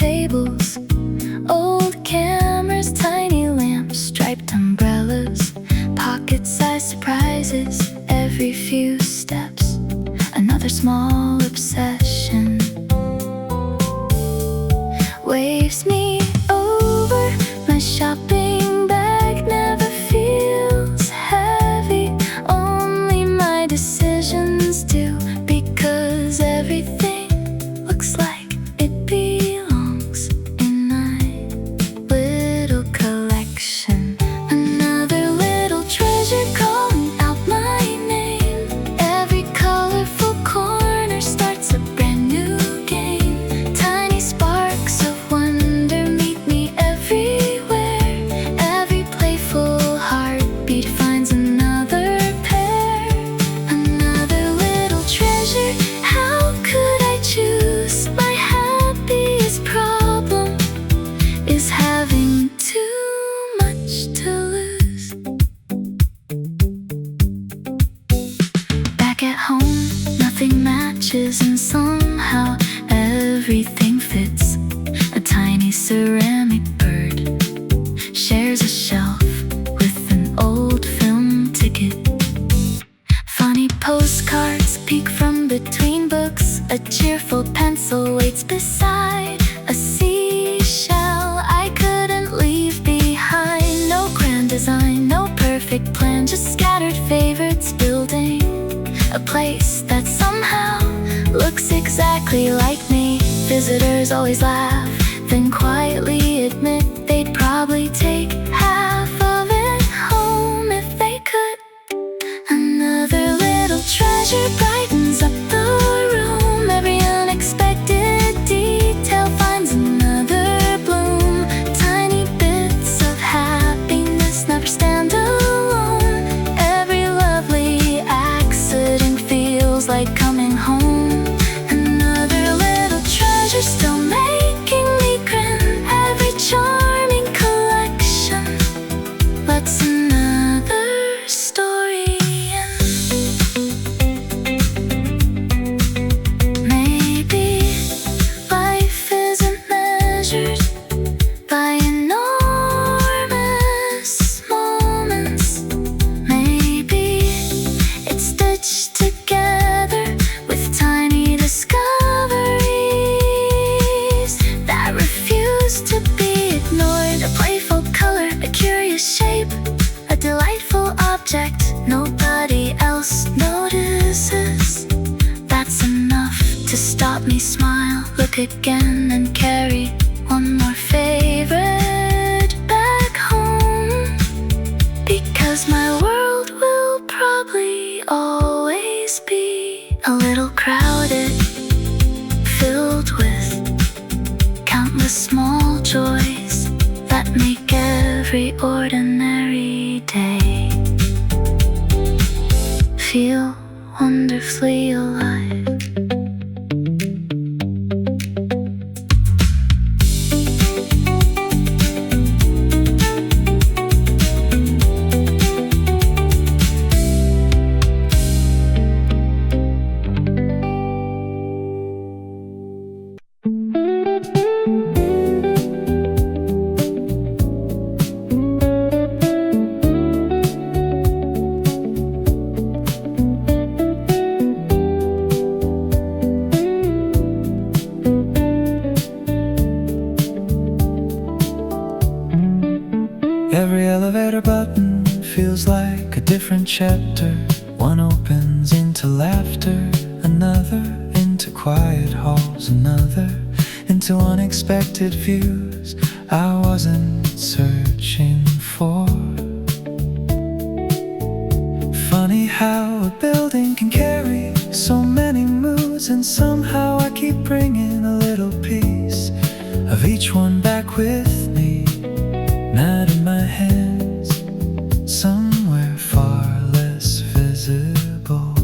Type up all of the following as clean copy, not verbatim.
tables, old cameras, tiny lamps, striped umbrellas, pocket-sized surprises every few steps. Another small obsession waves me over. My shopping bag never feels heavy, only my decisions do, because everything looks like it belongs in my little collection. Another little treasure calling out my name. Every colorful corner starts a brand new game. Tiny sparks of wonder meet me everywhere. Every playful heartbeat finds another pair. Another little treasure, how could I choose? My happiest problem is having too much to lose. Back at home, nothing matches, and somehow everything fits. A tiny ceramic bird shares a shelf with an old film ticket. Funny postcards peek from between books. A cheerful pencil waits beside a seashell I couldn't leave behind. No grand design, no perfect plan, just scattered favorites building a place that somehow looks exactly like me. Visitors always laugh, then quietly admit they'd probably take half of it home if they could. Another little treasure brightens up the room. Every unexpected detail finds another bloom. Tiny bits of happiness never stand alone. Every lovely accident feels like coming home. Another little treasure still making me grin. Every charming collection lets another story in. Maybe life isn't measured by enormous moments. Maybe it's stitched together with tiny discoveries that refuse to be ignored. A playful color, a curious shape, a delightful object nobody else notices. That's enough to stop me smile, look again, and carry one more favorite back home. Because my world will probably always be a little crowded, filled with countless small joys that make every ordinary day feel wonderfully alive. Every elevator button feels like a different chapter. One opens into laughter, another into quiet halls, another into unexpected views I wasn't searching for. Funny how a building can carry so many moods, and somehow I keep bringing a little piece of each one back with me. Not in my hands, somewhere far less visible.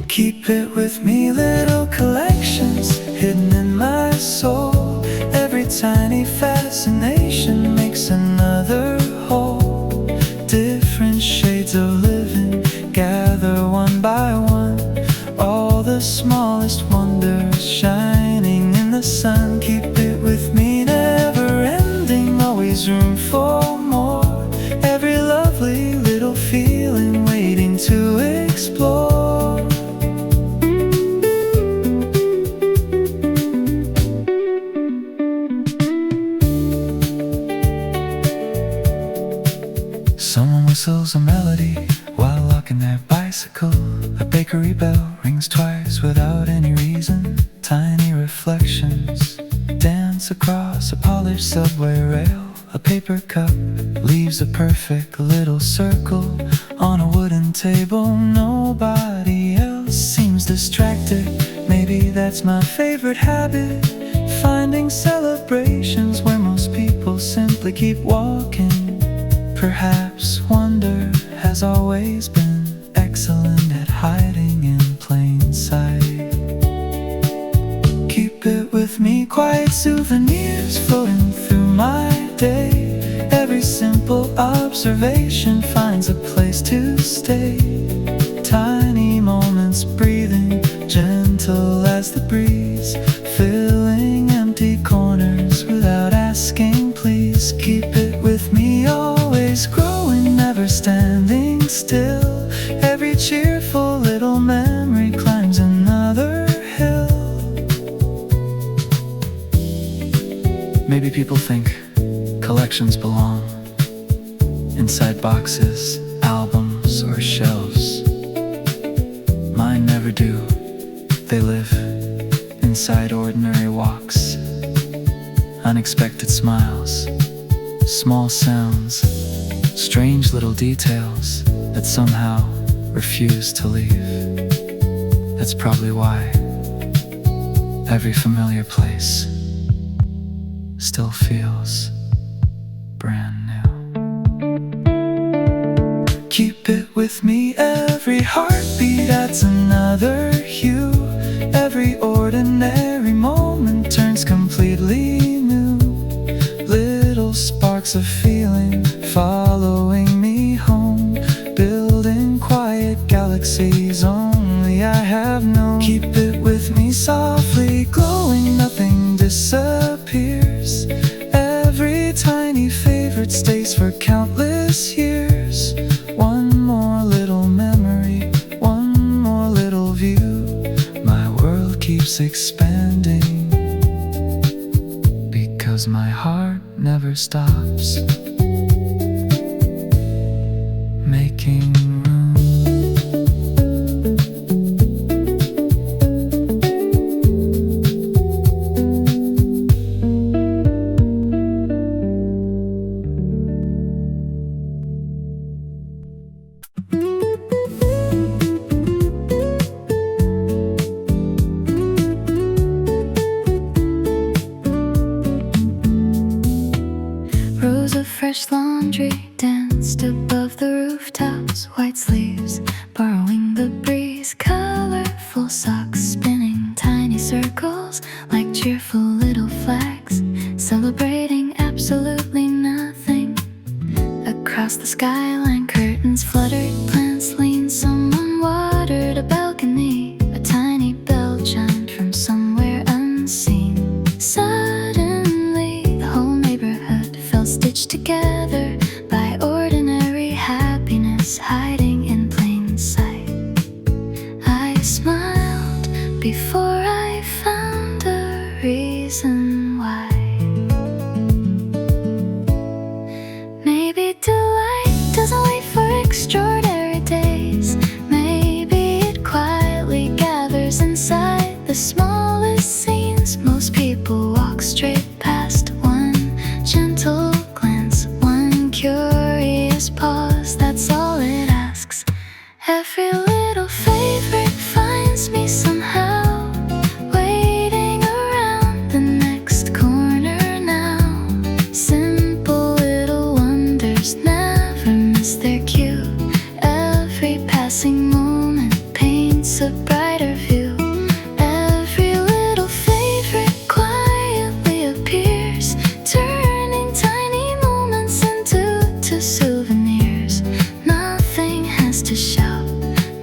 Keep it with me, little collections hidden in my soul. Every tiny fascination makes another whole. Different shades of living gather one by one, all the smallest wonders shining in sun. Keep it with me, never ending, always room for more. Every lovely little feeling waiting to explore. Someone whistles a melody while locking their bicycle. A bakery bell rings twice without any reason. Tiny reflections dance across a polished subway rail. A paper cup leaves a perfect little circle on a wooden table. Nobody else seems distracted. Maybe that's my favorite habit, finding celebrations where most people simply keep walking. Perhaps wonder has always been excellent at hiding in plain sight. Keep it with me, quiet souvenirs floating through my day. Every simple observation finds a place to stay. Tiny moments breathing gentle as the breeze, filling empty corners without asking please. Keep it with me, always growing, never standing still. Every cheerful little memory climbs another hill. Maybe people think collections belong inside boxes, albums, or shelves. Mine never do. They live inside ordinary walks, unexpected smiles, small sounds, strange little details that somehow refuse to leave. That's probably why every familiar place still feels brand new. Keep it with me, every heartbeat adds another hue. Every ordinary moment turns completely new. Little sparks of feeling following me home, building quiet galaxies only I have known. Keep it with me, softly glowing, nothing disappears. Every tiny favorite stays for countless years. One more little memory, one more little view. My world keeps expanding because my heart never stops making room. Rows of fresh laundry danced above the rooftops. White sleeves borrowing the breeze. Colorful socks spinning tiny circles like cheerful little flags, celebrating absolutely nothing. Across the skyline, curtains fluttered, plants leaned, someone watered a balcony. A tiny bell chimed from somewhere unseen. Suddenly, the whole neighborhood felt stitched together by ordinary happiness hiding in plain sight. I smiled before I found a reason why. Maybe delight doesn't wait for extraordinary days. Maybe it quietly gathers inside the smallest scenes. Most people walk straight past. One gentle glance, one curious pause, that's all it asks. Every little favorite finds me somehow, waiting around the next corner now. Simple little wonders never miss their cue. Every passing moment paints a brighter view. Every little favorite quietly appears, turning tiny moments into souvenirs. Nothing has to shout,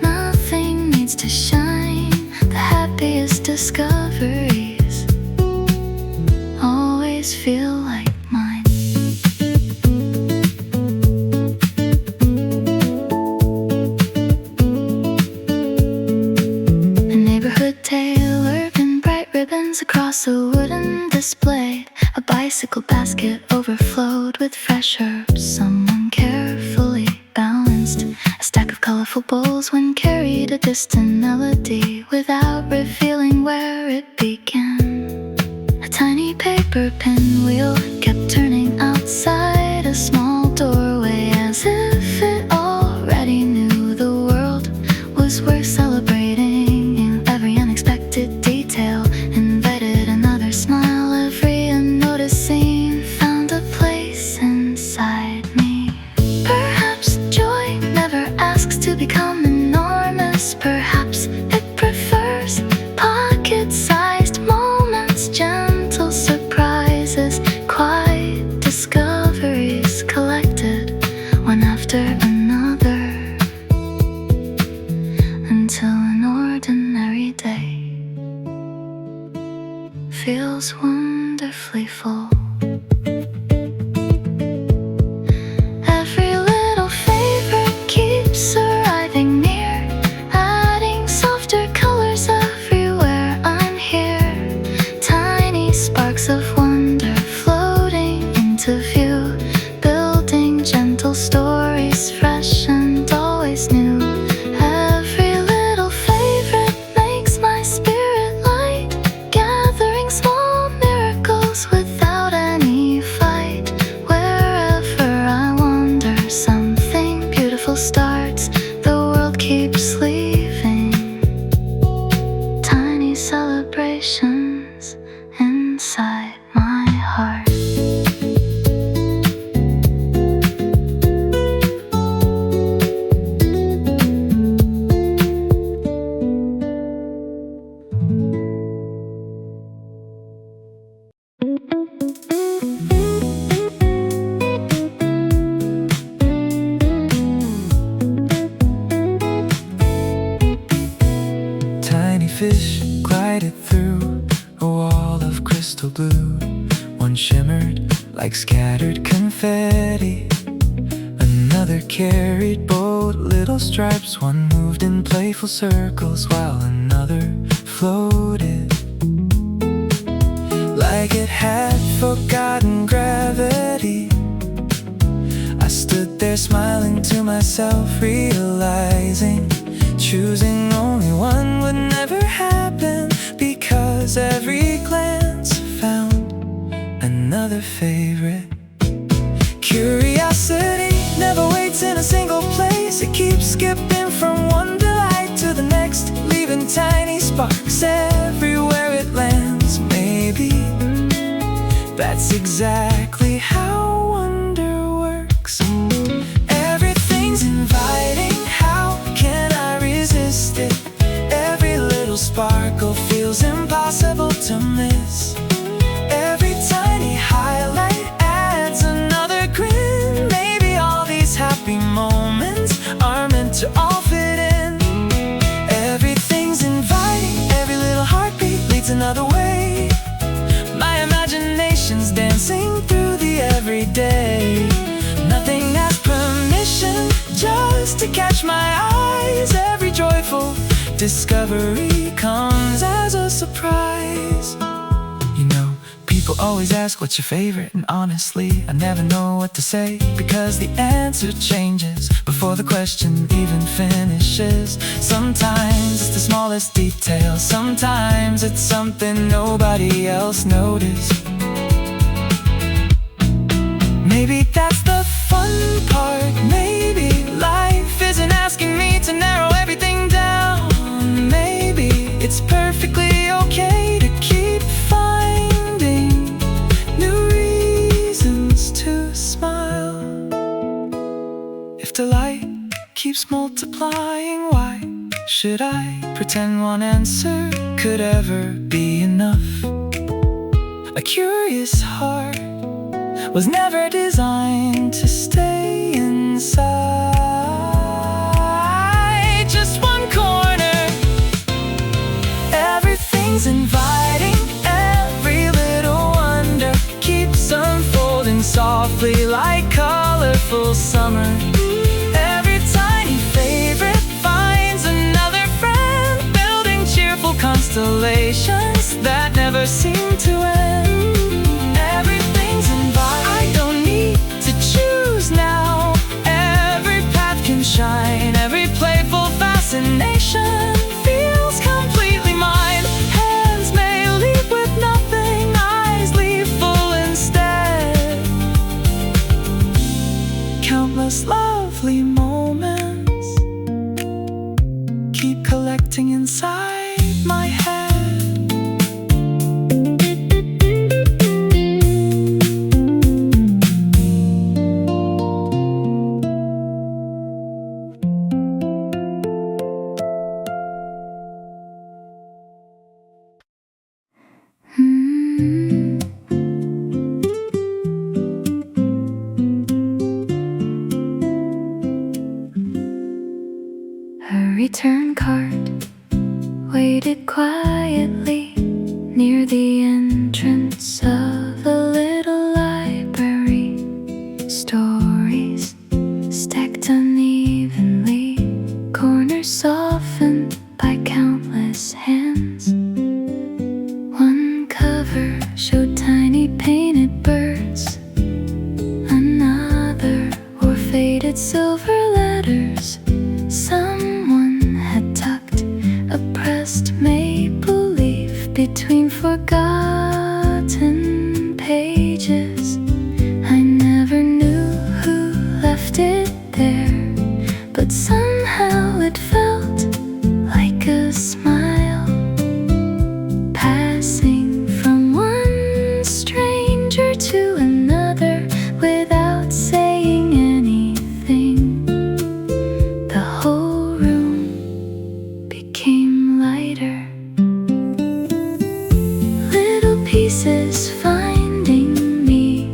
nothing needs to shine. The happiest discoveries balloons across a wooden display. A bicycle basket overflowed with fresh herbs. Someone carefully balanced a stack of colorful bowls when carried a distant melody without revealing where it began. A tiny paper pinwheel kept turning outside a small doorway, as if it already knew the world was worth celebrating. In every unexpected detail invited another smile. Every unnoticed scene found a place inside me. Perhaps joy never asks to become enormous. Perhaps it prefers pocket-sized moments, gentle surprises, quiet discoveries collected one after another, until an ordinary day feels wonderfully full. Every little favorite keeps arriving near, adding softer colors everywhere I'm here. Tiny sparks of wonder floating into view, building gentle stories, fresh and always new. Every little favorite makes my spirit light, gathering small miracles without any fight. Wherever I wander, something beautiful starts. The world keeps leaving tiny celebrations inside my heart. Tiny fish glided through a wall of crystal blue. One shimmered like scattered confetti, another carried bold little stripes. One moved in playful circles while another floated like it had forgotten gravity. I stood there smiling to myself, realizing choosing only one would never happen, because every glance found another favorite. Curiosity never waits in a single place. It keeps skipping from one delight to the next, leaving tiny sparks everywhere it lands. Maybe that's exactly how wonder works. Everything's inviting, how can I resist it? Every little sparkle feels impossible to miss. Every tiny highlight adds another grin. Maybe all these happy moments are meant to all fit in. Everything's inviting, every little heartbeat leads another way. My imagination's dancing through the everyday. Nothing asks permission, just to catch my eyes. Every joyful discovery comes as a surprise. You know, people always ask what's your favorite, and honestly, I never know what to say, because the answer changes before the question even finishes. Sometimes it's the smallest detail, sometimes it's something nobody else noticed. Maybe that's the fun part. Maybe life isn't asking me to narrow everything down. Maybe it's perfectly okay to keep finding new reasons to smile. If delight keeps multiplying, why should I pretend one answer could ever be enough? A curious heart was never designed to stay inside just one corner. Everything's inviting, every little wonder keeps unfolding softly like colorful summer. Every tiny favorite finds another friend, building cheerful constellations that never seem to end. Everything's invited, I don't need to choose now. Every path can shine, every playful fascination feels completely mine. Hands may leave with nothing, eyes leave full instead. Countless lovely moments keep collecting inside my head. A return card waited quietly near the entrance of a little library. Stories stacked unevenly, corners softened by countless hands. One cover showed tiny painted birds, another wore faded silver letters. Someone had tucked a pressed maple leaf between forgotten pages. I never knew who left it there, but somehow it felt like a smile, passing from one stranger to another without saying anything. The whole room became lighter, little pieces finding me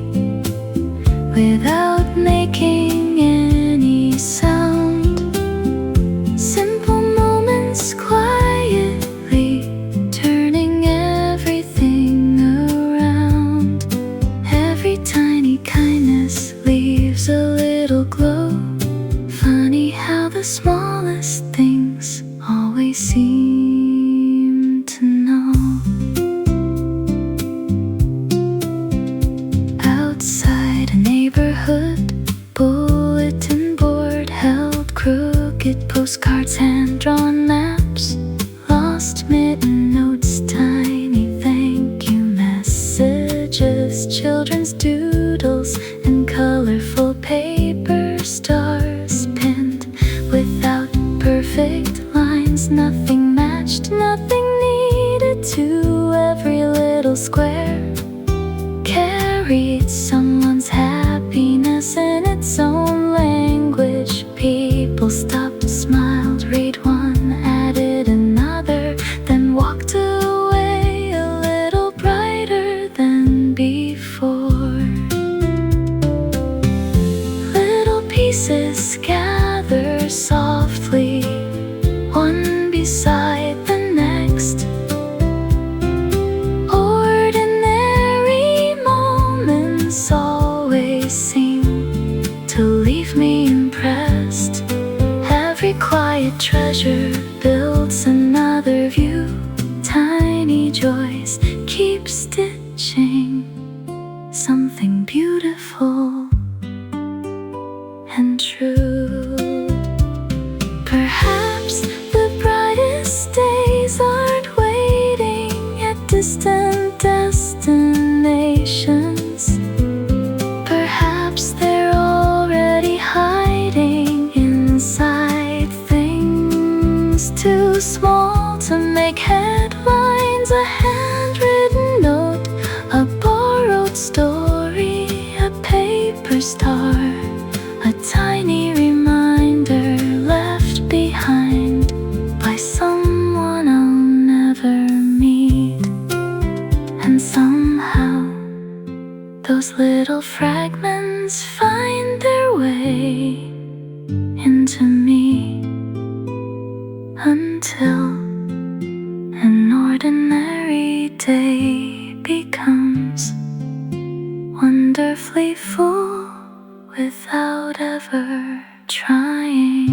without making any sound. Simple moments quietly turning everything around. Every tiny kindness leaves a little glow. Funny how the smallest things always seem to know. Outside a neighborhood bulletin board held crooked postcards, hand-drawn maps, lost mitten notes, tiny thank you messages, children's doodles, and colorful paper stars pinned without perfect lines. Nothing matched, nothing needed to every little square carried someone's happiness in its own language. People stopped, smiled, read one, added another, then walked away a little brighter than before. Little pieces gather softly, one beside the next. Ordinary moments always seem to leave me impressed. Every quiet treasure builds another view. Tiny joys keep stitching something beautiful and true. Perhaps the brightest days aren't waiting at distant destinations. Perhaps they're already hiding inside things too small to make headlines. A handwritten note, a borrowed story, a paper star, a tiny reminder left behind by someone I'll never meet. And somehow those little fragments find their way into me, until an ordinary day becomes wonderfully full without ever trying.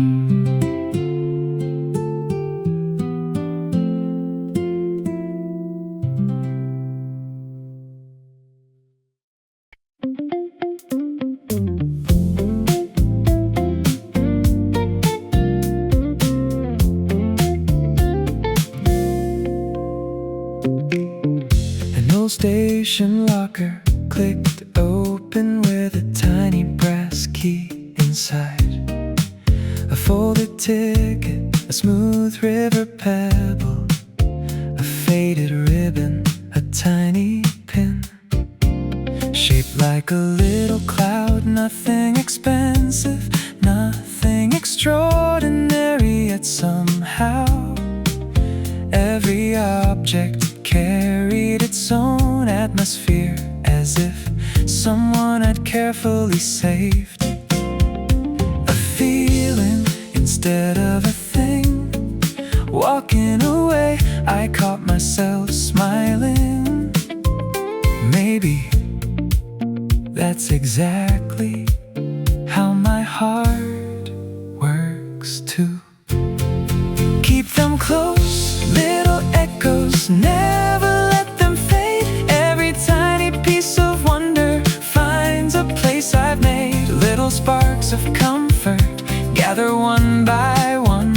petrol station locker clicked open with a tiny brass key inside. A folded ticket, a smooth river pebble, a faded ribbon, a tiny pin, shaped like a little cloud. Nothing expensive, nothing extraordinary, yet somehow every object carried its own atmosphere, as if someone had carefully saved a feeling instead of a thing. Walking away, I caught myself smiling. Maybe that's exactly how my heart works too. Keep them close, little echoes, never let them fade. Every tiny piece of wonder finds a place I've made. Little sparks of comfort gather one by one,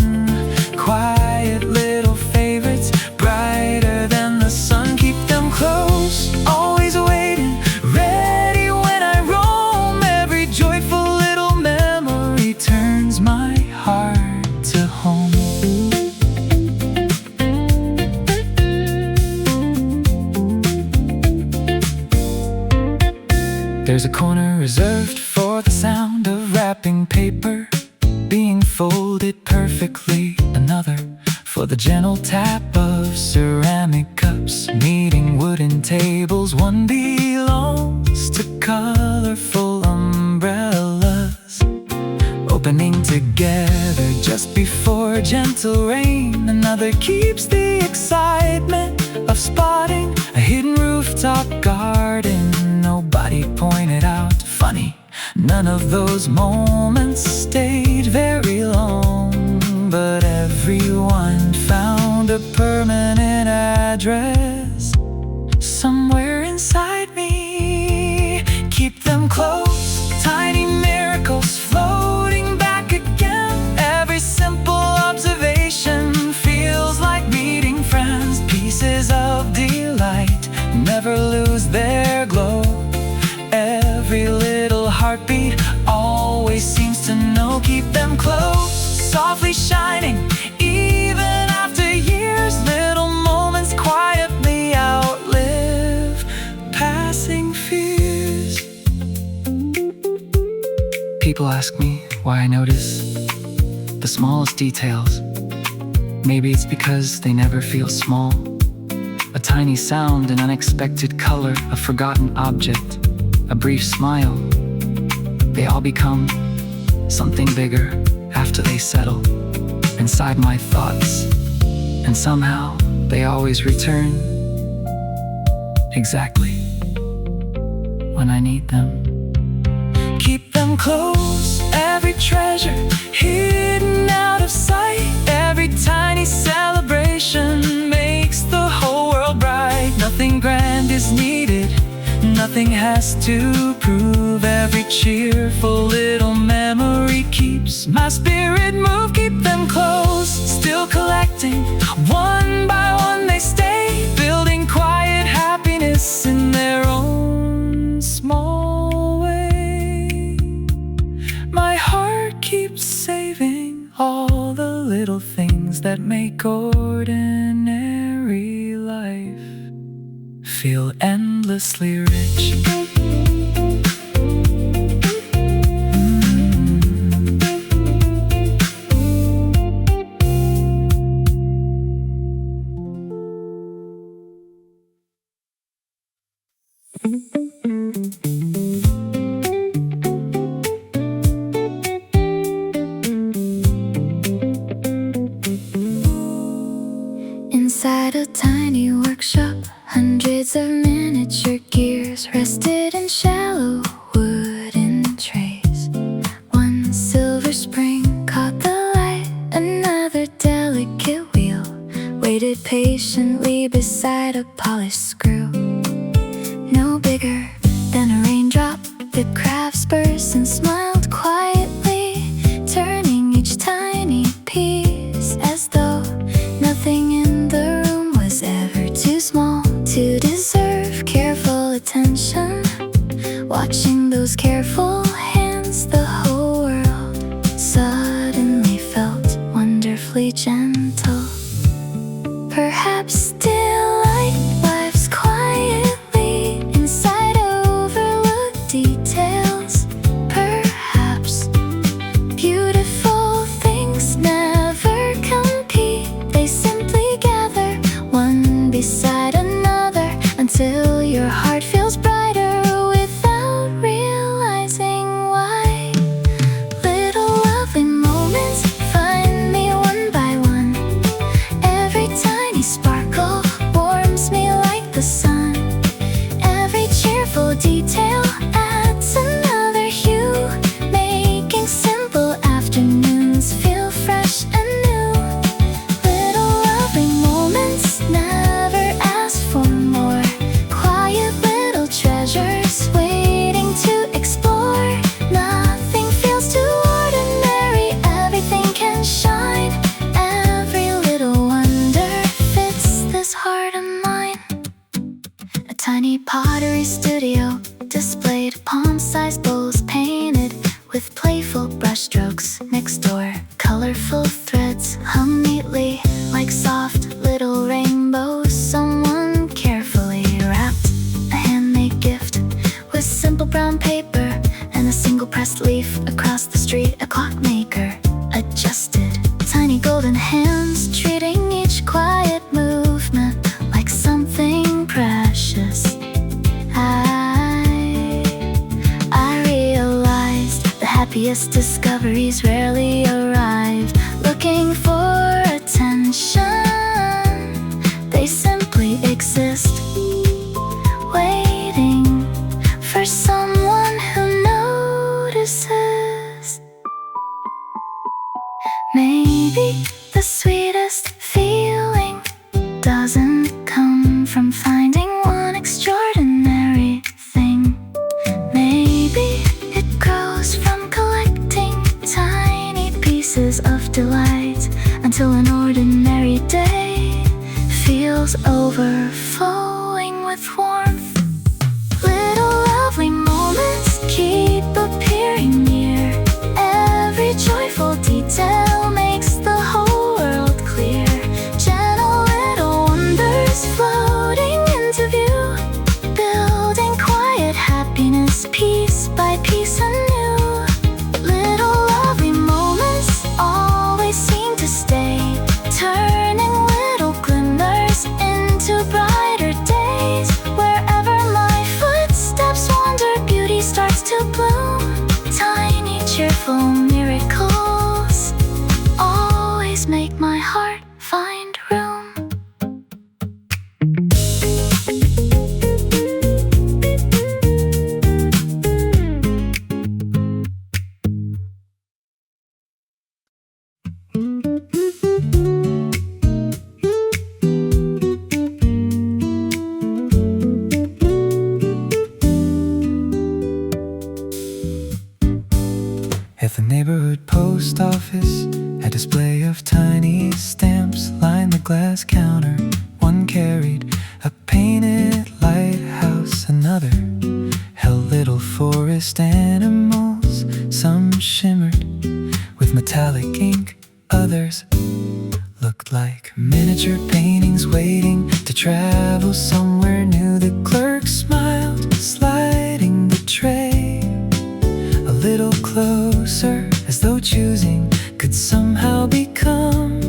quiet little favorites, brighter than the sun. Keep them close, always waiting, ready when I roam. Every joyful little memory turns my heart to home. There's a corner reserved for the sound of wrapping paper being folded perfectly, another for the gentle tap of ceramic cups meeting wooden tables. One belongs to colorful umbrellas opening together just before gentle rain. Another keeps the excitement of spotting a hidden rooftop garden nobody pointed out. Funny, none of those moments stayed very long, but everyone found a permanent address somewhere inside me. Keep them close, tiny miracles floating back again. Every simple observation feels like meeting friends. Pieces of delight never lose their glow. Every little heartbeat always seems to know. Keep them close, softly shining, even after years. Little moments quietly outlive passing fears. People ask me why I notice the smallest details. Maybe it's because they never feel small. A tiny sound, an unexpected color, a forgotten object, a brief smile. They all become something bigger after they settle inside my thoughts. And somehow they always return exactly when I need them. Keep them close, every treasure hidden out of sight. Every tiny celebration makes the whole world bright. Nothing grand is needed, nothing has to prove. Every cheerful little memory keeps my spirit move. Keep them close, still collecting, one by one they stay, building quiet happiness in their own small way. My heart keeps saving all the little things that make ordinary life feel endlessly rich. Inside a tiny workshop, hundreds of miniature gears rested in shallow wooden trays. One silver spring caught the light, another delicate wheel waited patiently beside a polished screw. No bigger than a raindrop, 𝓈𝒃 burst and smiled quietly, turning each tiny piece as though nothing in the room was ever too small to deserve Perhaps delight lives quietly inside overlooked details. Perhaps beautiful things never compete. They simply gather one beside another until your heart feels brighter without realizing why. Little lovely moments find me one by one. Every tiny sparkle warms me like the sun. Every cheerful detail adds another hue, making simple afternoons feel fresh and new. Little lovely moments never ask for more. Quiet little treasures waiting to explore. Nothing feels too ordinary, everything can shine. Every little wonder fits this heart of mine. A tiny pottery studio displayed palm-sized bowls painted with playful brushstrokes. Next door, colorful threads hung neatly like soft little rainbows. Someone carefully wrapped a handmade gift with simple brown paper and a single pressed leaf. Across the street, a clockmaker adjusted tiny golden hands, treating each quiet movement like something precious. I realized the happiest discoveries rarely arrive looking for attention. They simply exist, waiting for someone who notices. Maybe the sweetest feeling doesn't come from finding one extraordinary thing. Maybe it grows from collecting tiny pieces of delight until an ordinary day feels overflowing with warmth. Little lovely moments keep appearing near. Every joyful detail makes the whole world clear. Gentle little wonders floating into view, building quiet happiness piece by piece anew. Little lovely moments always seem to stay, turning little glimmers into brighter days. Wherever my footsteps wander, beauty starts to bloom. Tiny cheerful miracles always make my heart find room. At the neighborhood post office, a display of tiny stamps lined the glass counter. One carried a painted lighthouse, another held little forest animals. Some shimmered with metallic ink, others looked like miniature paintings waiting to travel somewhere new. The clerk smiled, sliding the tray a little closer, as though choosing could somehow become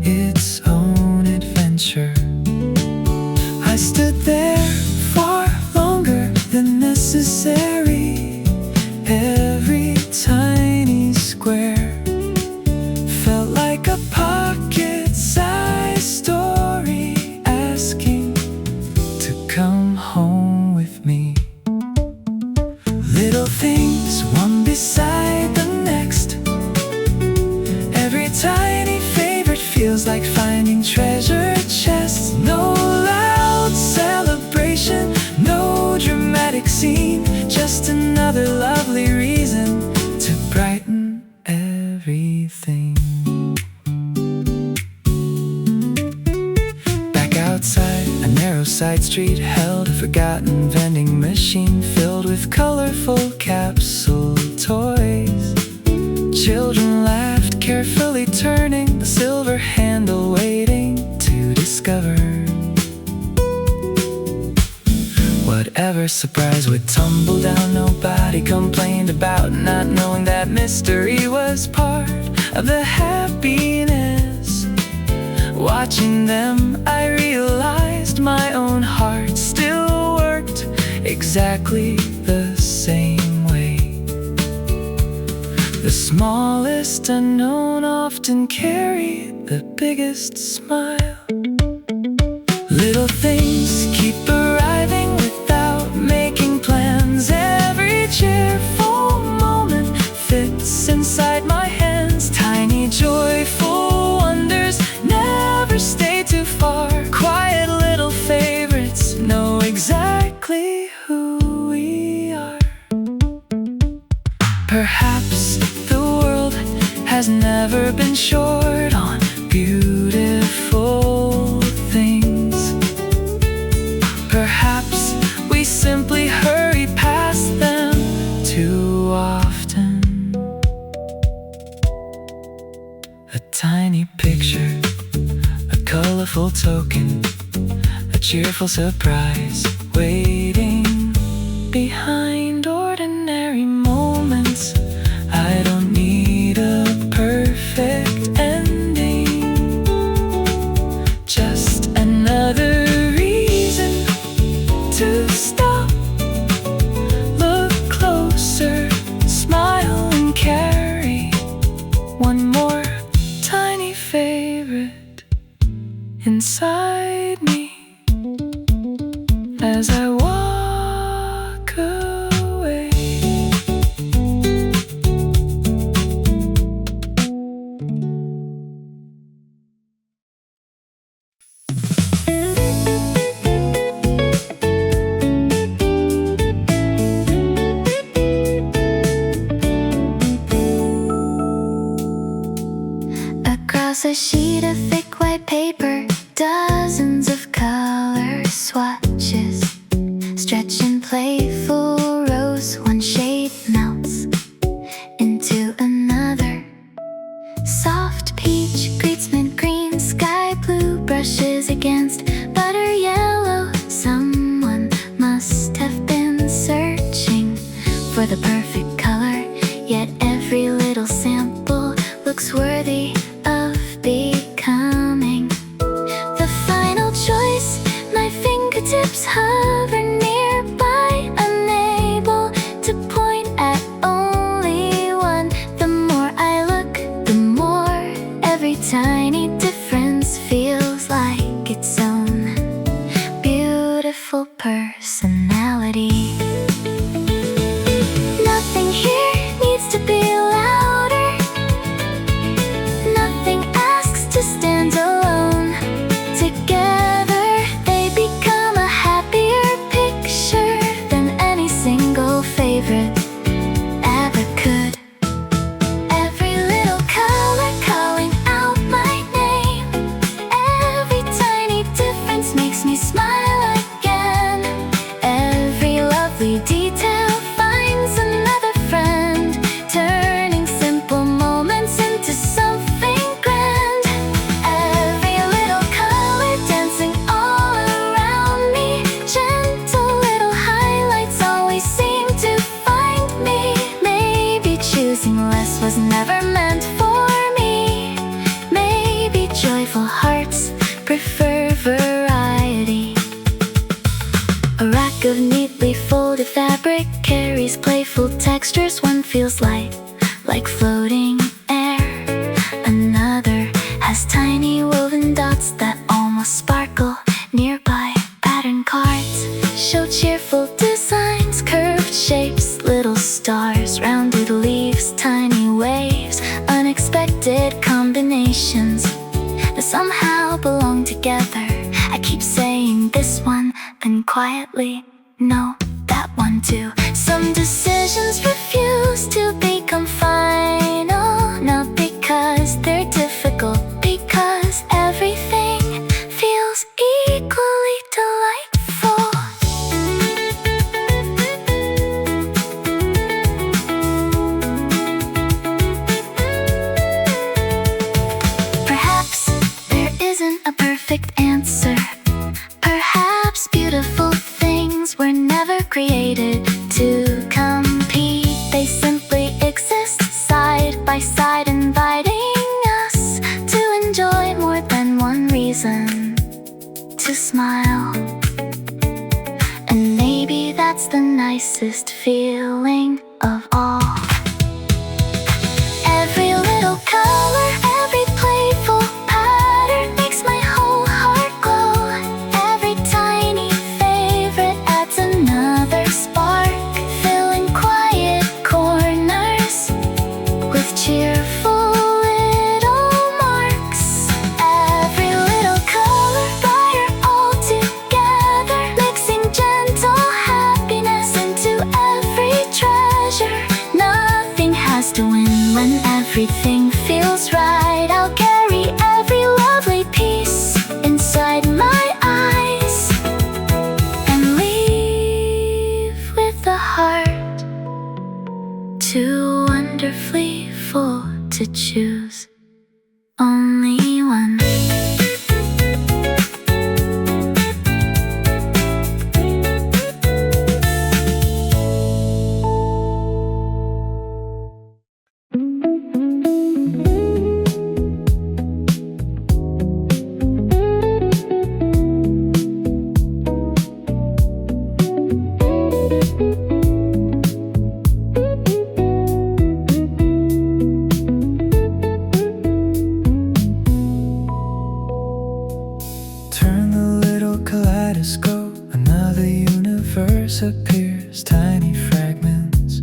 its own adventure. I stood there far longer than necessary. Every tiny square felt like a pocket-sized story asking to come home with me. Little things, one beside the next. Every tiny favorite feels like finding treasure chests. No loud celebration, no dramatic scene, just another lovely reason to brighten everything. Back outside, a narrow side street held a forgotten vending machine filled with colorful capsule toys. Children laughed, carefully turning the silver handle, waiting to never surprised. Would tumble down, nobody complained about not knowing that mystery was part of the happiness. Watching them, I realized my own heart still worked exactly the same way. The smallest unknown often carry the biggest smile. Little things keep arriving without making plans. Every cheerful moment fits inside my hands. Tiny joyful wonders never stay too far. Quiet little favorites know exactly who we are. Perhaps the world has never been short on beautiful things. Perhaps we simply hurry past them too often. A tiny picture, a colorful token, a cheerful surprise waiting behind ordinary moments. I don't need a perfect ending, just another reason to stop, look closer, smile and carry one more tiny favorite inside me as I walk away. Across a sheet of thick white paper, dozens of color swatches stretch in playful rows. One shade melts into another. Soft peach greets mint green, sky blue brushes against butter yellow. Someone must have been searching for the perfect color, yet every little sample looks worthy of becoming the final choice. My fingertips hover nearby, unable to point at only one. The more I look, the more every tiny difference feels like its own beautiful personality. Nothing here needs to be louder. Nothing asks to stand alone. Together they become a happier picture than any single favorite ever could. Every little color calling out my name. Every tiny difference makes me smile again. Every lovely detail finds another friend, turning simple moments into something grand. Every little color dancing all around me. Gentle little highlights always seem to find me. Maybe choosing less was never meant for me. Maybe joyful hearts prefer variety. A rack of neatly folded fabric carries playful textures. One feels light, like floating air. Another has tiny woven dots that almost sparkle nearby. Pattern cards show cheerful designs, curved shapes, little stars, rounded leaves, tiny waves, unexpected combinations that somehow belong together. I keep saying this one, then quietly, no, that one too. Some decisions refuse to become final, not because they're difficult, because everything feels equally delightful. Perhaps there isn't a perfect answer. Perhaps beautiful things were never created to smile. And maybe that's the nicest feeling of all. Every little color, every playful pattern makes my whole heart glow. Every tiny favorite adds another spark, filling quiet corners with cheerful little marks. Every little color brighter all together, mixing gentle happiness into every treasure. Nothing has to win when everything feels right. I'll carry every lovely piece inside my eyes and leave with a heart too wonderfully full to choose only one. Turn the little kaleidoscope, another universe appears. Tiny fragments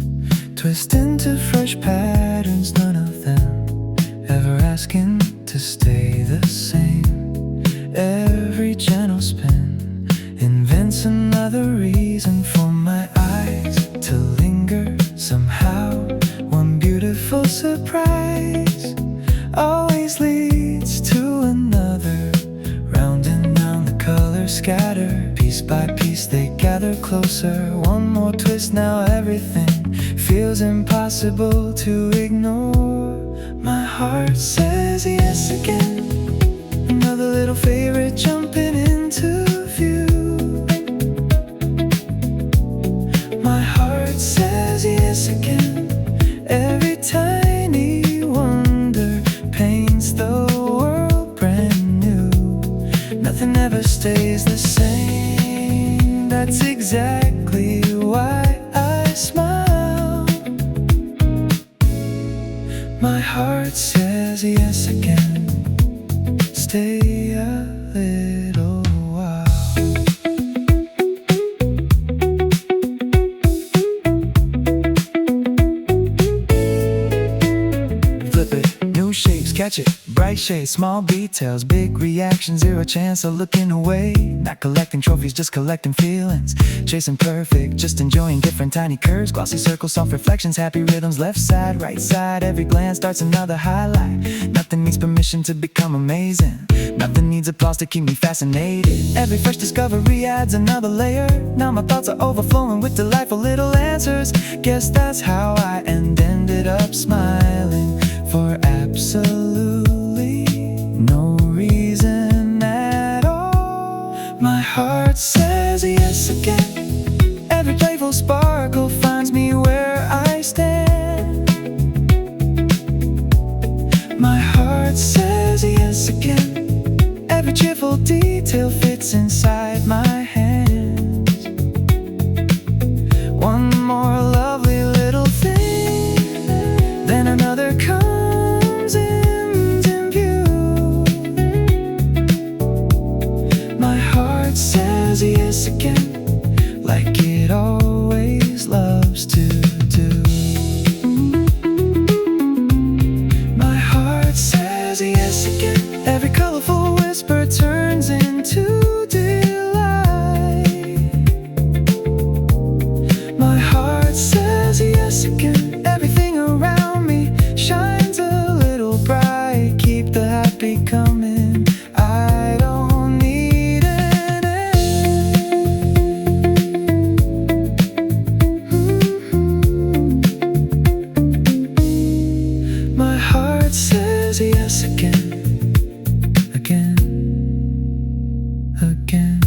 twist into fresh patterns, none of them ever asking to stay the same. Every gentle spin invents another reason for my eyes to linger. Somehow, one beautiful surprise always leads to another. Round and round the colors scatter, piece by piece they gather closer. One more twist, now everything feels impossible to ignore. My heart says yes again, another little favorite jumping into view. My heart says yes again, every tiny wonder paints the world brand new. Nothing ever stays the same, that's exactly why I smile. My heart says yes again, stay a little while. Flip it, new shapes, catch it, bright shades, small details, big reactions, zero chance of looking away. Not collecting trophies, just collecting feelings, chasing perfect, just enjoying different tiny curves, glossy circles, soft reflections, happy rhythms, left side, right side, every glance starts another highlight. Nothing needs permission to become amazing, nothing needs applause to keep me fascinated. Every fresh discovery adds another layer, now my thoughts are overflowing with delightful little answers. Guess that's how I ended up smiling for absolutely no reason at all. My heart says yes again, every playful sparkle finds me where I stand. My heart says yes again, every cheerful detail fits inside my hands. One more lovely little thing, then another comes into view. My heart says yes again, like it always loves to do. My heart says yes again, every colorful whisper turns into delight. My heart says yes again, everything around me shines a little bright. Keep the happy coming, I don't need an end. My heart says yes again, again, again.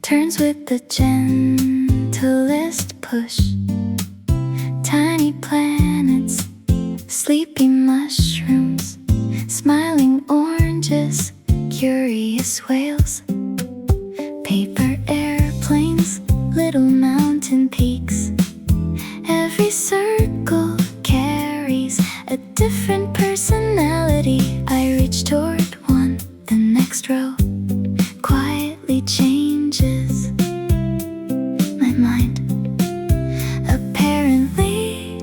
turns with the gentlest push. Tiny planets, sleepy mushrooms, smiling oranges, curious whales, paper airplanes, little mountain peaks. Every circle carries a different personality. I reach toward one, the next row quietly changes my mind. Apparently,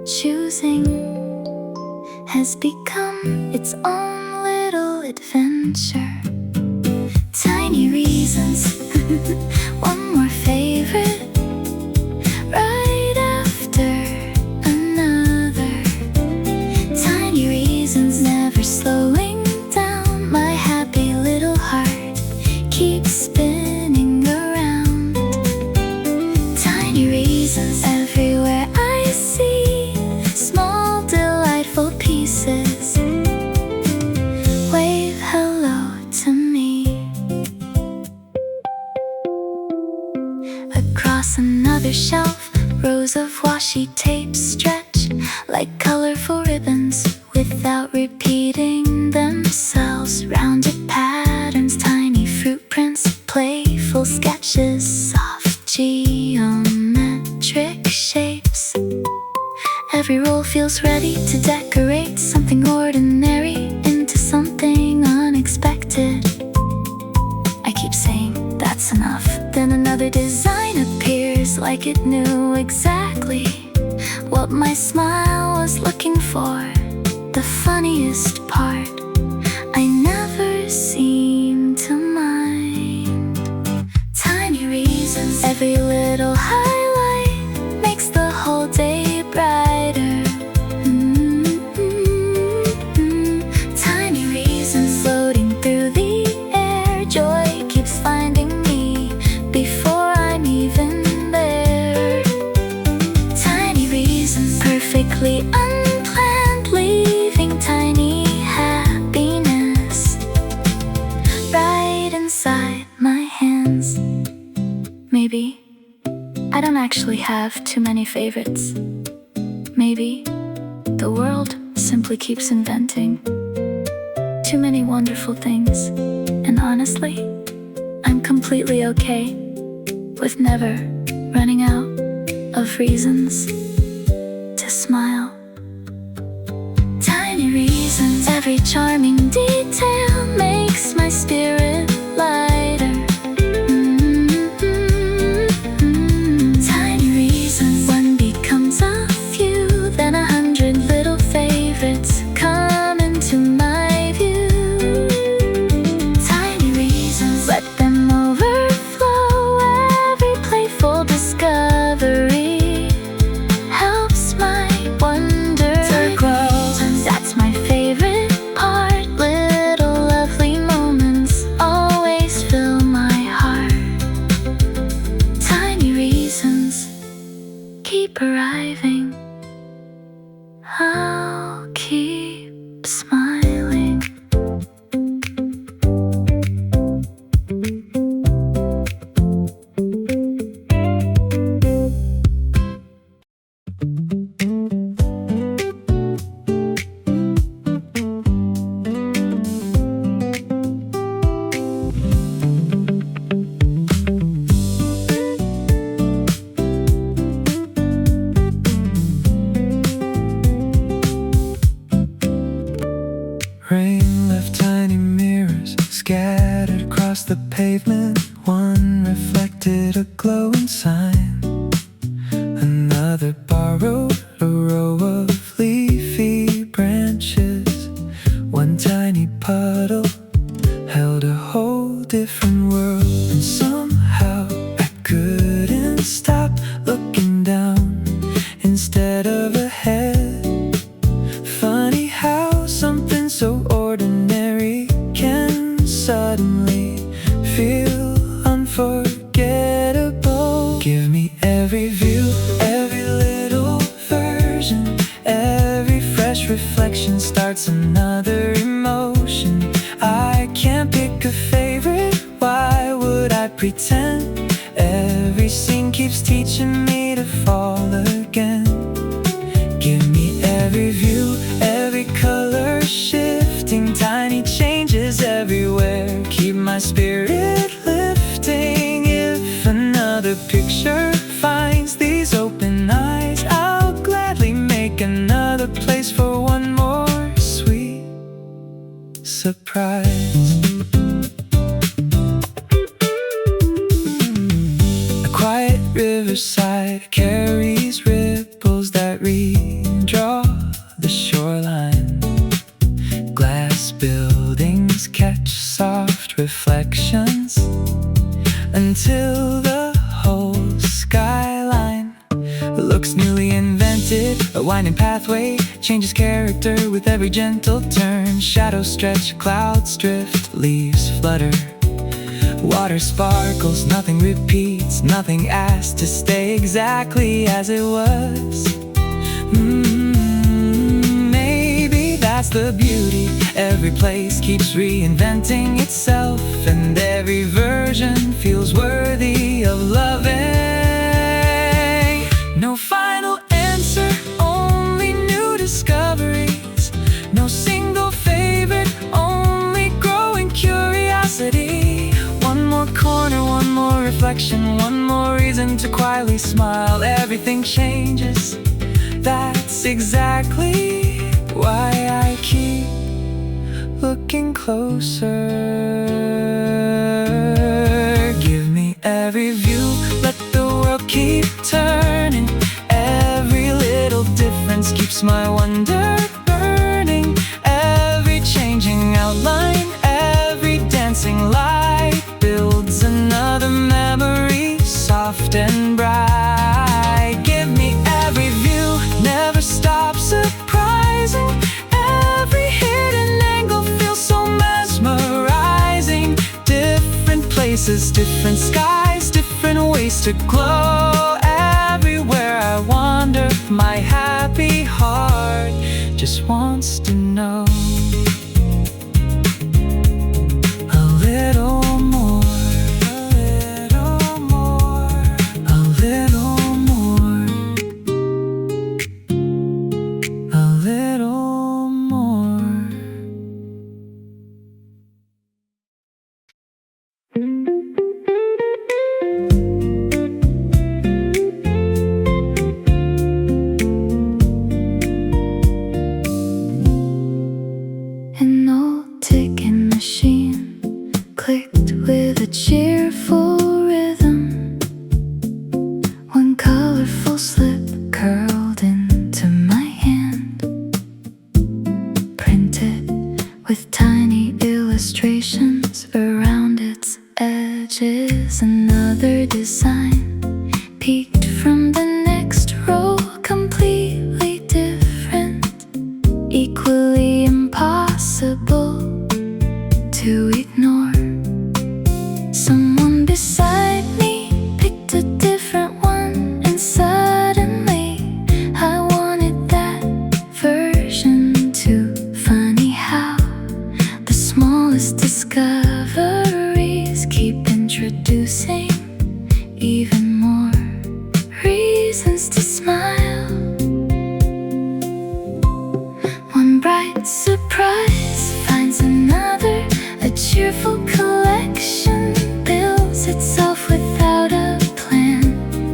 choosing has become its own little adventure. Tiny reasons, one more favorite, right after another. Tiny reasons, never slowing down. My happy little heart keeps spinning around. Tiny reasons, everywhere I see small delightful pieces. Wave hello to me. Across another shelf, rows of washi tapes stretch like colorful ribbons without repeating themselves. Rounded patterns, tiny fruit prints, playful sketches, soft geometric shapes. Every roll feels ready to decorate something ordinary into something unexpected. I keep saying, that's enough. Then another design appears like it knew exactly what my smile was looking for. The funniest part, I never seem to mind. Tiny reasons, every little highlight makes the whole day brighter. Tiny reasons floating through the air. Joy keeps finding me before I'm even there. Tiny reasons, perfectly unplanned, leaving tiny happiness right inside my hands. Maybe I don't actually have too many favorites. Maybe the world simply keeps inventing too many wonderful things. And honestly, I'm completely okay with never running out of reasons to smile. Tiny reasons, every charming detail makes my spirit lighter. Tiny reasons, one becomes a few, then 100 little favorites come into my view. Tiny reasons, let them overflow. Every playful discovery helps my wonder grow. That's my favorite part. Little lovely moments always fill my heart. Tiny reasons keep arriving. I'll keep smiling. Rain left tiny mirrors scattered across the pavement. One reflected a glowing sign. Another borrowed a row of leafy branches. One tiny puddle held a whole different world. And somehow I couldn't stop looking down instead of ahead. Funny how something so ordinary can suddenly feel unforgettable. Give me every view, every little version. Every fresh reflection starts another emotion. I can't pick a favorite, why would I pretend? pretend. Every scene keeps teaching me to fall again. Give me every view, every color shifting, tiny changes everywhere. Keep my spirit lifting. If another picture finds these open eyes, I'll gladly make another place for one more sweet surprise. A quiet riverside carries ripples that redraw the shoreline. Glass buildings catch soft reflections until the whole skyline looks newly invented. A winding pathway changes character with every gentle turn. Shadows stretch, clouds drift, leaves flutter. Water sparkles, nothing repeats, nothing asks to stay exactly as it was. Maybe that's the beauty. Every place keeps reinventing itself, and every version feels worthy of loving. No final answer, only new discoveries. No single favorite, only growing curiosity. One more corner, one more reflection, one more reason to quietly smile. Everything changes, that's exactly why I keep looking closer. Give me every view, let the world keep turning. Every little difference keeps my wonder burning. Every changing outline, every dancing light builds another memory, soft and bright. Give me every view, never stop surprising. Every hidden angle feels so mesmerizing. Different places, different skies, different ways to glow. Everywhere I wander, my happy heart just wants to know a little more, a little more, a little more, a little more. An old ticket machine clicked with a cheerful rhythm. One colorful slip curled into my hand, printed with tiny illustrations around its edges. Another design peeked from the next row, completely different, equally impossible to ignore. Someone beside me picked a different one, and suddenly I wanted that version too. Funny how the smallest discoveries keep introducing even more reasons to smile. One bright surprise finds another, a cheerful collection builds itself without a plan.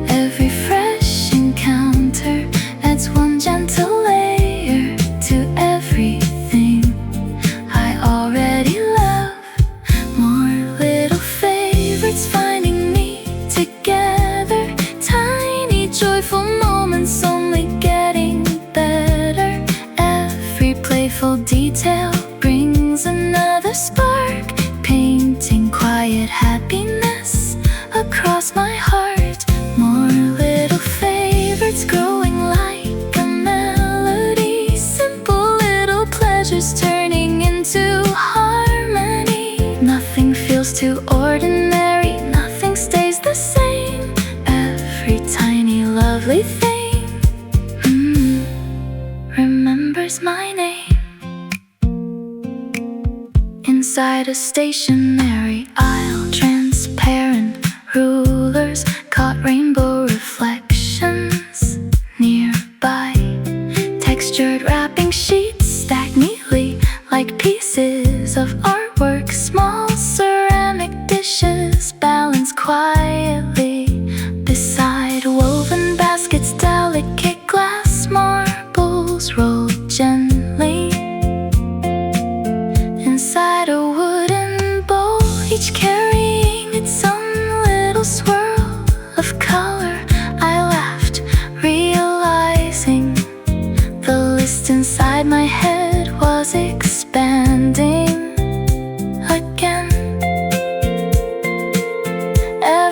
Every fresh encounter adds one gentle layer to everything I already love. More little favorites finding me together, tiny joyful moments only getting better. Every playful detail brings another spark, painting quiet happiness across my heart. More little favorites growing like a melody, simple little pleasures turning into harmony. Nothing feels too ordinary, nothing stays the same. Every tiny lovely thing remembers my name. Inside a stationery aisle, transparent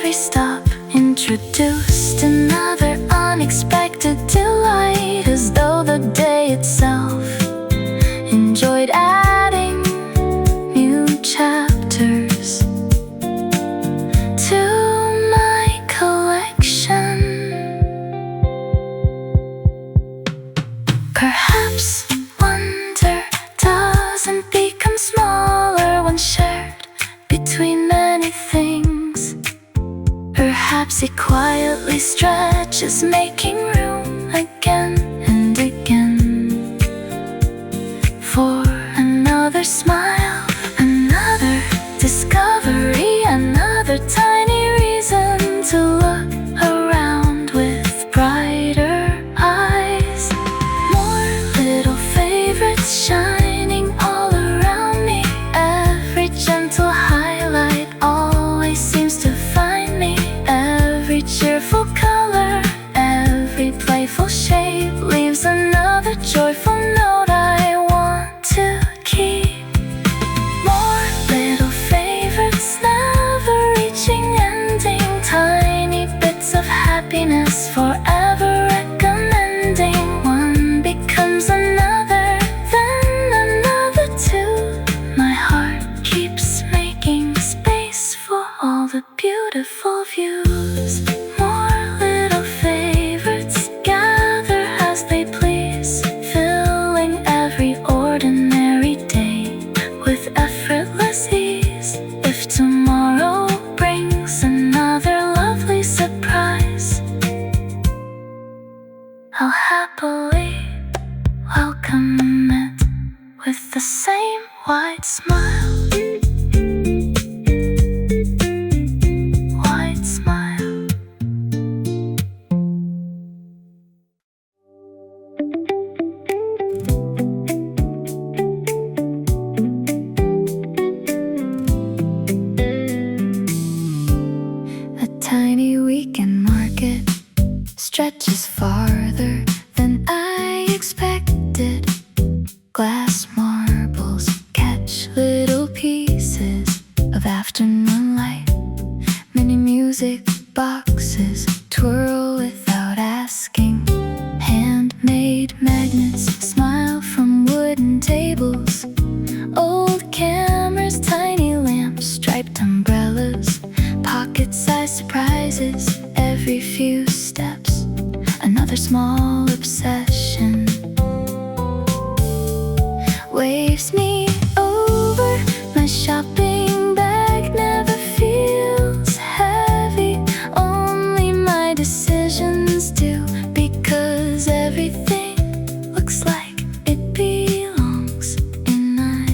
every stop introduced another unexpected delight, as though the day itself enjoyed adding new chapters to my collection. Perhaps wonder doesn't become smaller when shared between many things. Perhaps it quietly stretches, making room again and again for another smile, another discovery, another tiny reason to look around with brighter eyes. More little favorites shining all around me. Every gentle highlight always seems to find me. Every cheerful color, every playful shape leaves another joyful note I want to keep. More little favorites, never reaching ending, tiny bits of happiness forever recommending. One becomes another, then another too. My heart keeps making space for all the beautiful views. More little favorites gather as they please, filling every ordinary day with effortless ease. If tomorrow brings another lovely surprise, I'll happily welcome it with the same wide smile. Wide smile. A tiny weekend market stretches farther than I expected. Glass marbles catch little pieces of afternoon light. Many music boxes twirl without asking. Handmade magnets smile from wooden tables. Old cameras, tiny lamps, striped umbrellas, pocket-sized surprises every few steps. Another small obsession waves me over. My shopping bag never feels heavy, only my decisions do, because everything looks like it belongs in my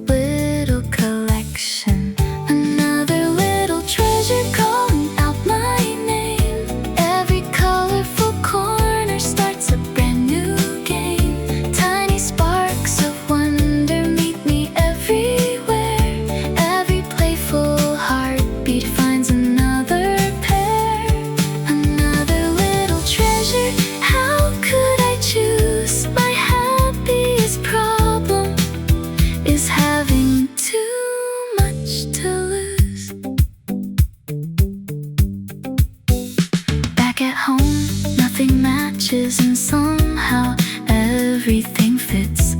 little collection. Another little treasure calling out my name. Every colorful corner starts a brand new game. Tiny sparks of wonder meet me everywhere. Every playful heartbeat finds another pair. Another little treasure, how could I choose? My happiest problem is having too much to lose. Back at home, nothing matches, and somehow everything fits.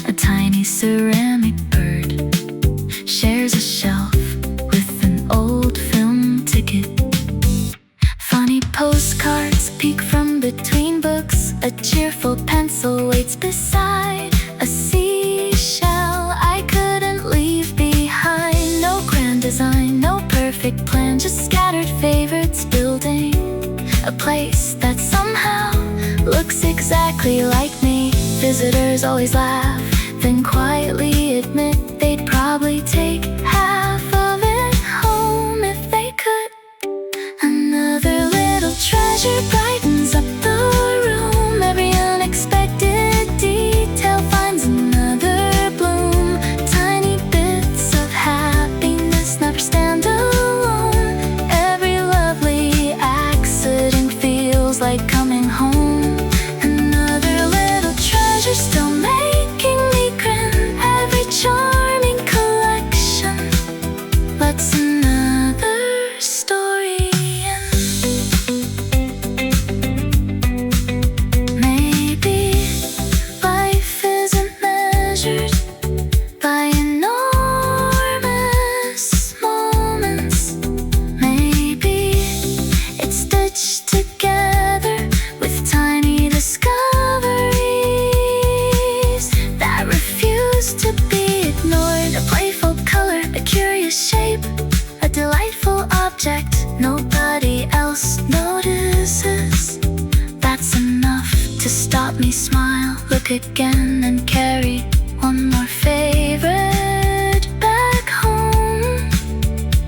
A tiny ceramic bird shares a shelf with an old film ticket. Funny postcards peek from between books. A cheerful pencil waits beside a seashell I couldn't leave behind. No grand design, no perfect plan, just scattered favorites building a place that somehow looks exactly like me. Visitors always laugh, then quietly admit they'd probably take half of it home if they could. Another little treasure brightens up the room. Every unexpected detail finds another bloom. Tiny bits of happiness never stand alone. Every lovely accident feels like coming home. Another little treasure still making me grin. Every charming collection lets another story nobody else notices. That's enough to stop me smile, look again and carry one more favorite back home.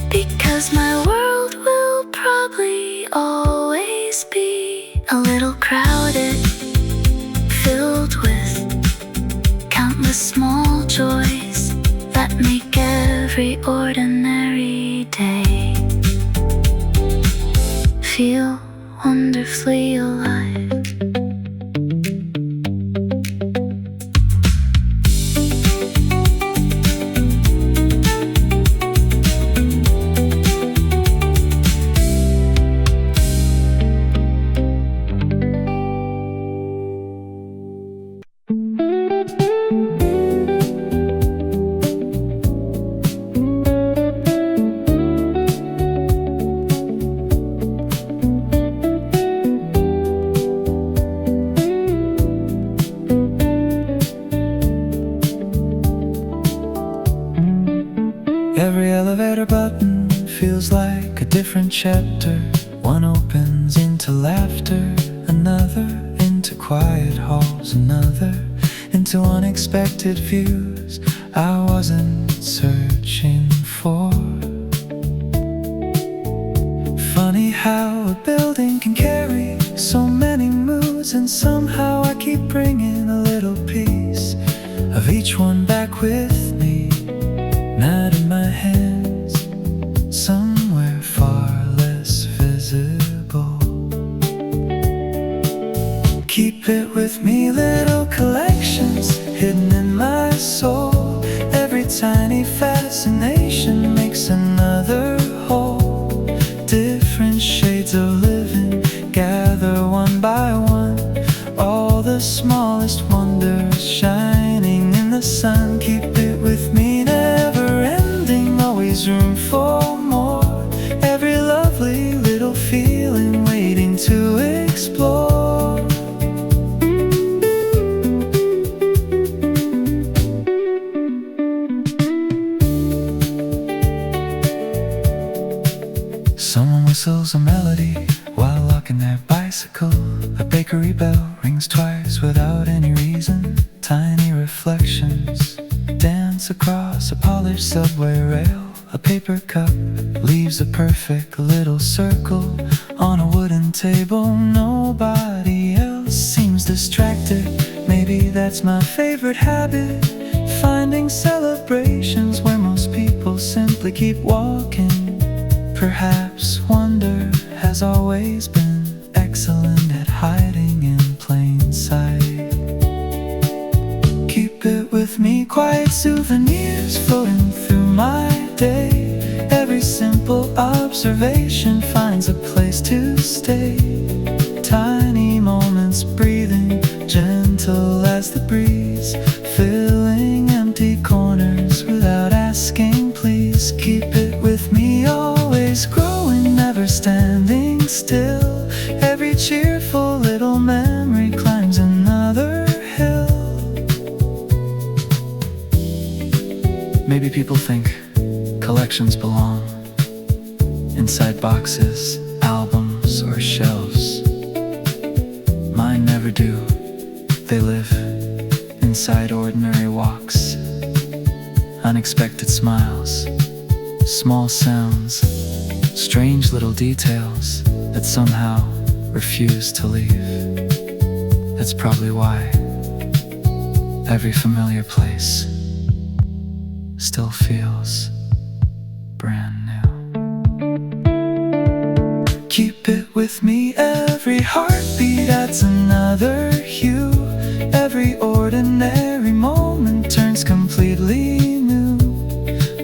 Because my world will probably always be a little crowded, filled with countless small joys that make every ordinary day feel wonderfully alive. Every elevator button feels like a different chapter. One opens into laughter, another into quiet halls, another into unexpected views I wasn't searching for. Funny how a building can carry so many moods, and somehow I keep bringing a little piece of each one back with me. Not in my hands, somewhere far less visible. Keep it with me, little collections hidden in my soul. Every tiny fascination makes another whole. Different shades of living gather one by one, all the smallest wonders shining in the sun. Keep it with me, never ending, always room for more. Every lovely little feeling waiting to explore. Someone whistles a melody while locking their bicycle. A bakery bell rings twice without any reason. Tiny reflections dance across a polished subway rail. A paper cup leaves a perfect little circle on a wooden table. Nobody else seems distracted. Maybe that's my favorite habit, finding celebrations where most people simply keep walking. Perhaps wonder has always been excellent at hiding in plain sight. Keep it with me, quiet souvenirs floating through my day. Every simple observation finds a place to stay. Tiny moments breathing gentle as the breeze, filling empty corners without asking please. Keep it with me, always growing, never standing still. Every cheerful little memory climbs another hill. Maybe people think collections belong inside boxes, albums, or shelves. Mine never do. They live inside ordinary walks, unexpected smiles, small sounds, strange little details that somehow refuse to leave. That's probably why every familiar place still feels brand new. Keep it with me, every heartbeat adds another hue. Every ordinary moment turns completely new.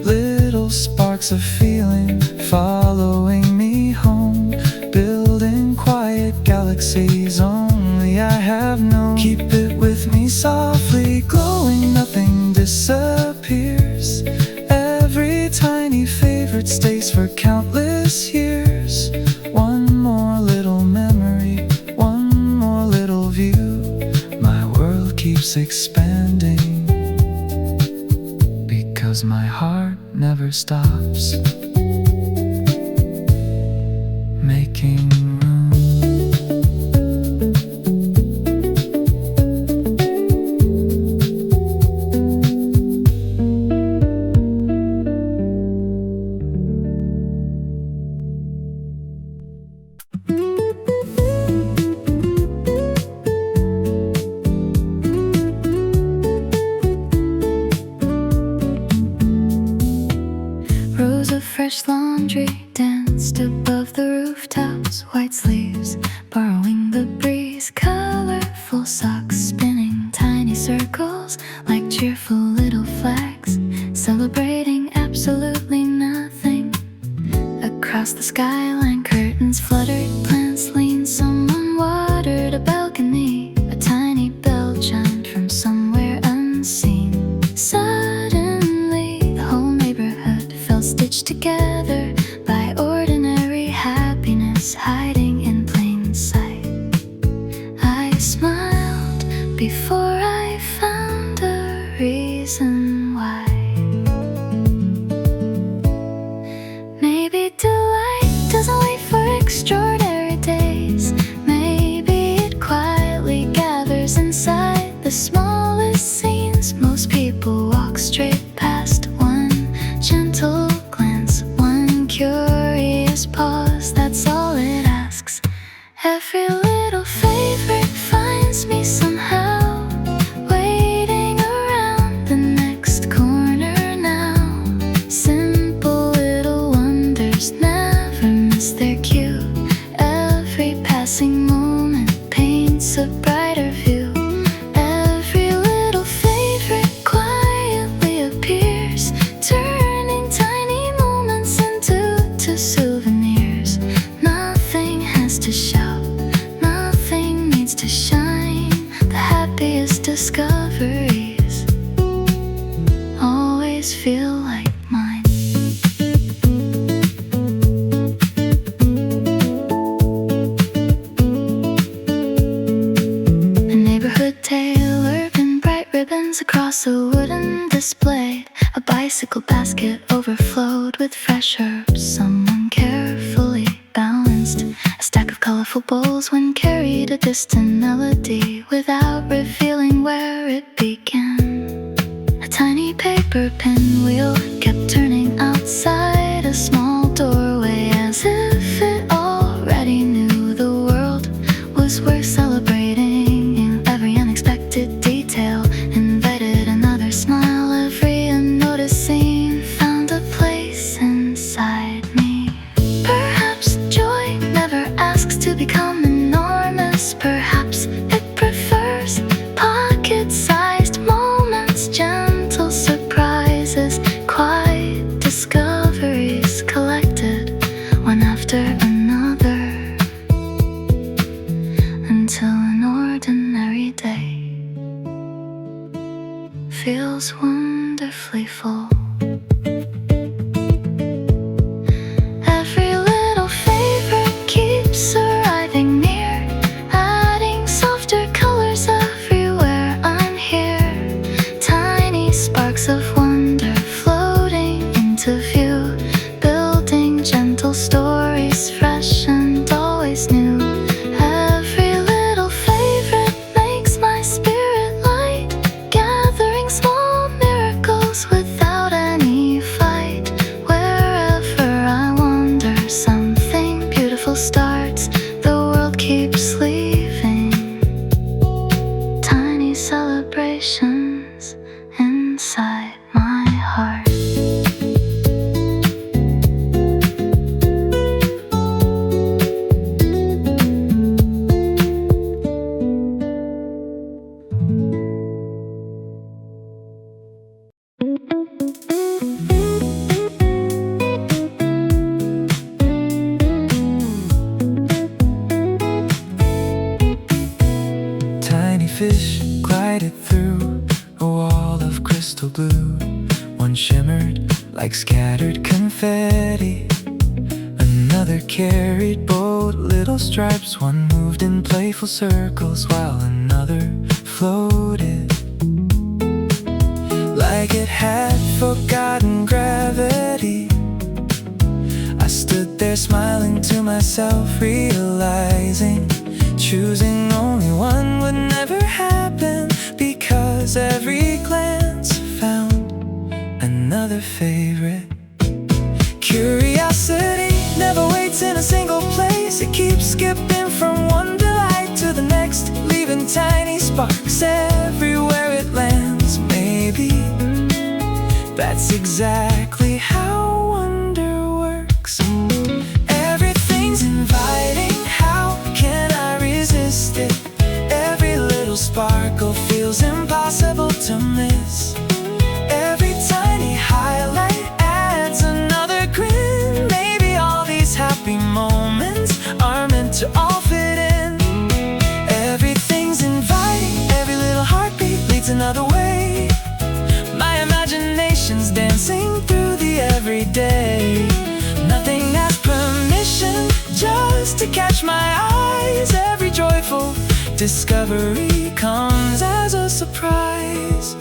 Little sparks of feeling following me home, building quiet galaxies only I have known. Keep it with me, softly glowing, nothing disappears. Every tiny favorite stays for countless years. One more little memory, one more little view. My world keeps expanding because my heart never stops. making room. Rows of fresh laundry danced above the rooftops, white sleeves borrowing the breeze, colorful socks spinning tiny circles like cheerful little flags, celebrating absolutely nothing. Across the skyline, curtains fluttered, plants leaned, someone watered a balcony, a tiny bell chimed from somewhere unseen. Suddenly, the whole neighborhood felt stitched together by ordinary happiness hiding in plain sight. I smiled before I found a reason why. Maybe delight doesn't wait for extraordinary days. Maybe it quietly gathers inside the smallest scenes. Most people walk straight past one gentle glance, one curious pause, that's all it asks. Every little favorite finds me somehow, waiting around the next corner now. Simple little wonders never miss their cue. Every passing moment paints a brighter view. Every little favorite quietly appears, turning tiny moments into souvenirs. Nothing has to shout, nothing needs to shine. The happiest discoveries always feel like mine. A neighborhood tailor pinned bright ribbons across a wooden display. A bicycle basket overflowed with fresh herbs. Someone carefully balanced a stack of colorful bowls when carried a distant melody without revealing where it began. A tiny paper pinwheel kept turning outside a small doorway, as if it already knew the world was worth celebrating. In every unexpected detail invited another smile. Every unnoticed scene found a place inside me. Perhaps joy never asks to become enormous. Perhaps it prefers pocket-sized moments, gentle surprises, quiet discoveries collected one after another, until an ordinary day feels wonderfully full. Every little favorite keeps arriving near, adding softer colors everywhere I'm here. Tiny sparks of wonder floating into view, building gentle stories, fresh and always new. Every little favorite makes my spirit light, gathering small miracles without any fight. Wherever I wander, something beautiful starts. The world keeps leaving tiny celebrations inside my heart. Tiny fish glided through a wall of crystal blue. One shimmered like scattered confetti, another carried bold little stripes. One moved in playful circles while another floated like it had forgotten gravity. I stood there smiling to myself, realizing choosing only one would never happen, because every glance found another favorite. Curiosity never waits in a single place. It keeps skipping from one delight to the next, leaving tiny sparks everywhere it lands. Maybe that's exactly how wonder works. Everything's inviting, how can I resist it? Every little sparkle feels impossible to miss. Every tiny highlight adds another grin. Maybe all these happy moments are meant to all fit in. Everything's inviting, every little heartbeat leads another way. My imagination's dancing through the everyday. Nothing has permission just to catch my eyes. Every joyful discovery comes as a surprise.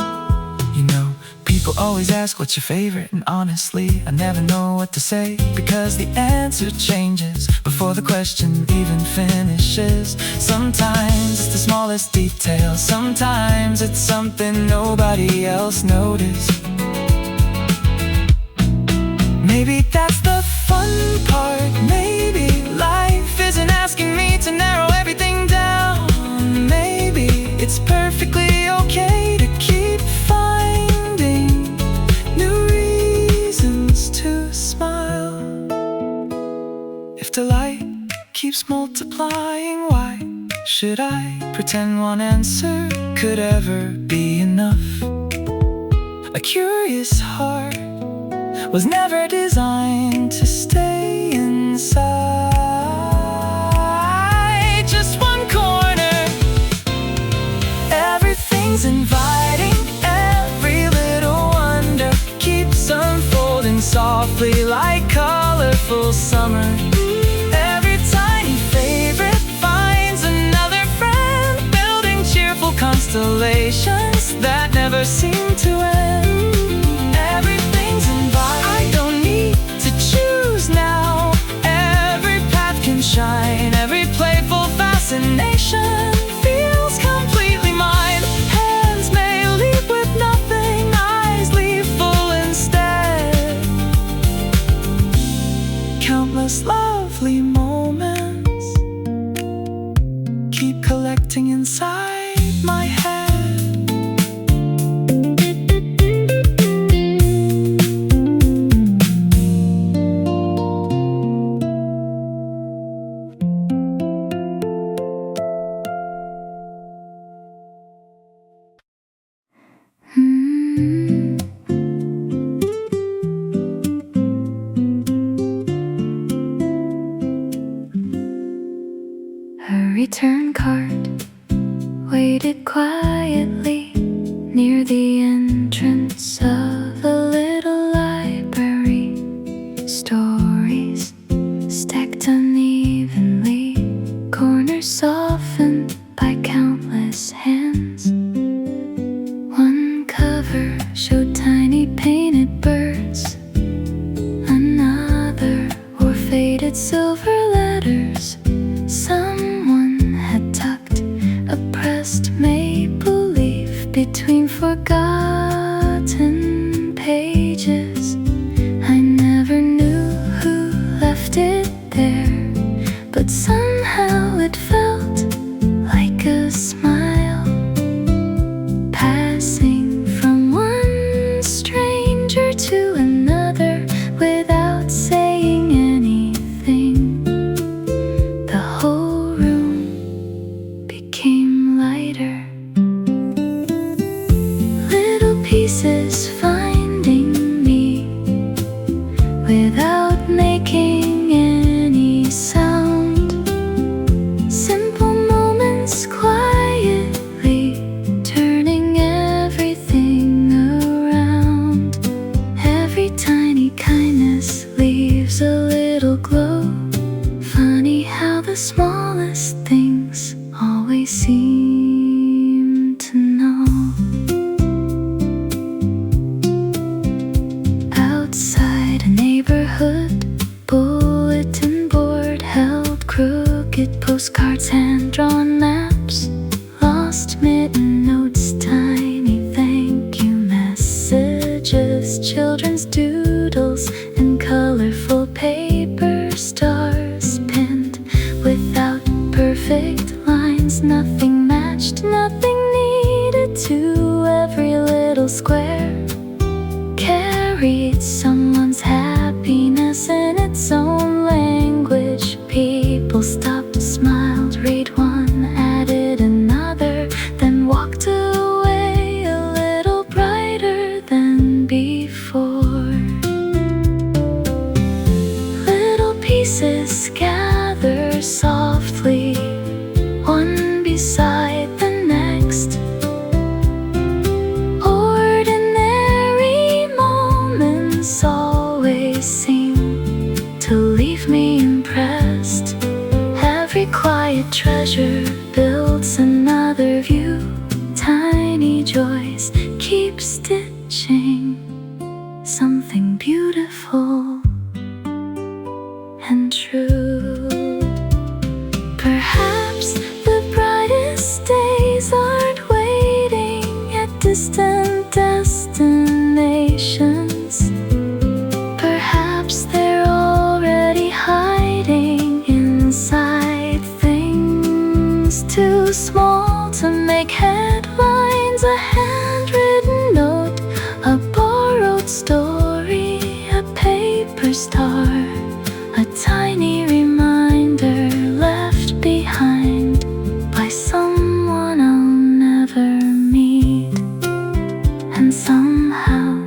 You know, people always ask what's your favorite, and honestly I never know what to say, because the answer changes before the question even finishes. Sometimes it's the smallest detail, sometimes it's something nobody else noticed. Maybe that's the fun part. Maybe life isn't asking me to narrow everything down. Maybe it's perfectly okay to keep finding new reasons to smile. If delight keeps multiplying, why should I pretend one answer could ever be enough? A curious heart was never designed to stay inside just one corner. Everything's inviting, every little wonder keeps unfolding softly like colorful summer. Every tiny favorite finds another friend, building cheerful constellations that never seem to end. Everything's inviting, I don't need to choose now. Every path can shine, every playful fascination feels completely mine. Hands may leave with nothing, eyes leave full instead. Countless lovely moments keep collecting inside my head. A return card waited quietly near the entrance of a little library. Stories stacked unevenly, corners softened by countless hands. One cover showed tiny painted birds, another wore faded silver letters. Someone had tucked a pressed maple leaf between forgotten pages. I never knew who left it there, but somehow it felt like a smile, passing from one stranger to another without saying anything. The whole room became lighter, little pieces finding me without making any sound. Simple moments quietly turning everything around. Every tiny kindness leaves a little glow. Funny how the smallest things always seem to know. Outside a neighborhood bulletin crooked postcards, hand-drawn maps, lost mitten notes, tiny thank you messages, children's doodles, and colorful paper stars pinned without perfect lines. Nothing matched, nothing needed to every little square carried someone's happiness in its own language. People stopped, smiled, read one, added another, then walked away a little brighter than before. Little pieces gather softly, one beside the next. Ordinary moments always seem to leave me impressed. Every quiet treasure builds another view. Tiny joys keep stitching something beautiful and true. Perhaps the brightest days aren't waiting at distant destinations. Perhaps they're already hiding inside things too small to make headlines. A handwritten note, a borrowed story, a paper star, a tiny reminder left behind by someone I'll never meet. And somehow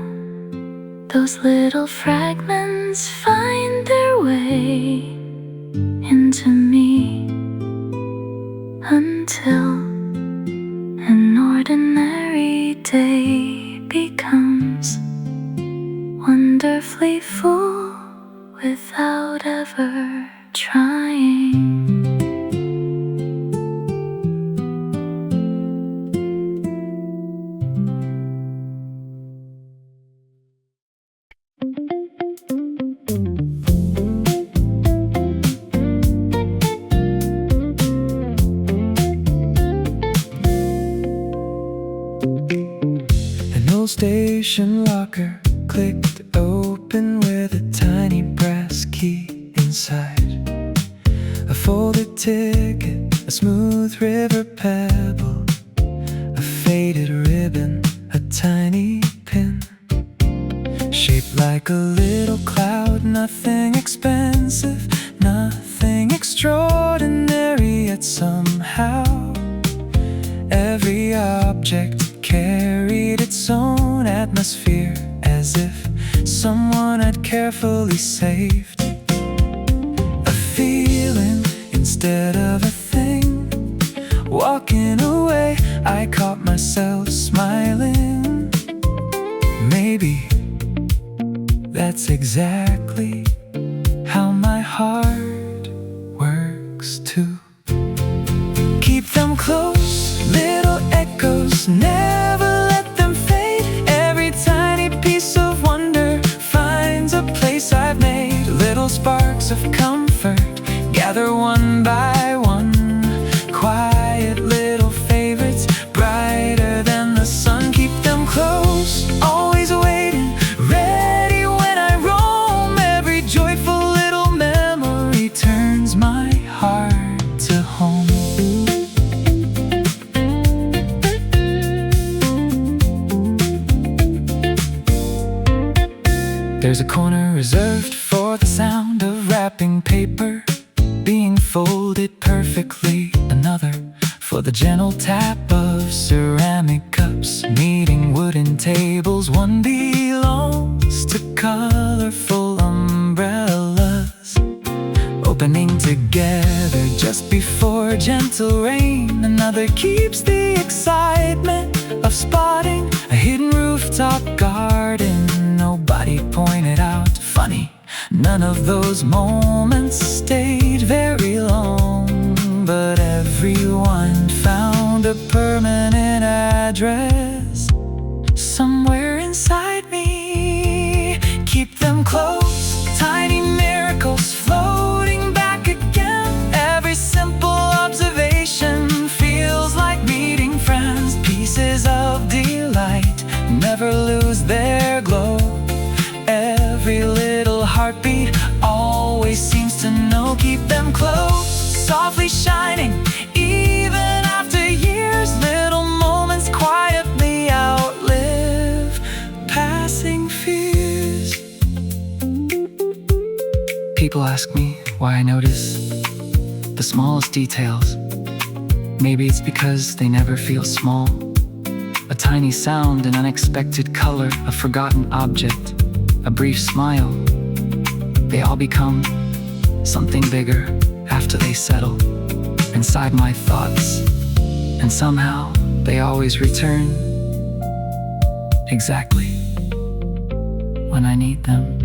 those little fragments find their way into me, until an ordinary day becomes wonderfully full without ever trying. An old station locker clicked open with a tiny brass key inside. A folded ticket, a smooth river pebble, a faded ribbon, a tiny pin, shaped like a little cloud. Nothing expensive, nothing extraordinary, yet somehow every object carried its own atmosphere, as if someone had carefully saved a feeling instead of a thing. Walking away, I caught myself smiling. Maybe that's exactly how my heart works too. Keep them close, little echoes, never let them fade. Every tiny piece of wonder finds a place I've made. Little sparks of comfort gather one by one. Quiet little favorites, brighter than the sun. Keep them close, always waiting, ready when I roam. Every joyful little memory turns my heart to home. There's a corner reserved for the sound of wrapping paper being folded perfectly, another for the gentle tap of ceramic cups meeting wooden tables. One belongs to colorful umbrellas opening together just before gentle rain. Another keeps the excitement of spotting a hidden rooftop garden nobody pointed out. Funny, none of those moments stayed very long, but everyone found a permanent address somewhere inside me. Keep them close, tiny miracles floating back again. I'll keep them close, softly shining, even after years. Little moments quietly outlive passing fears. People ask me why I notice the smallest details. Maybe it's because they never feel small. A tiny sound, an unexpected color, a forgotten object, a brief smile. They all become something bigger after they settle inside my thoughts. And somehow they always return exactly when I need them.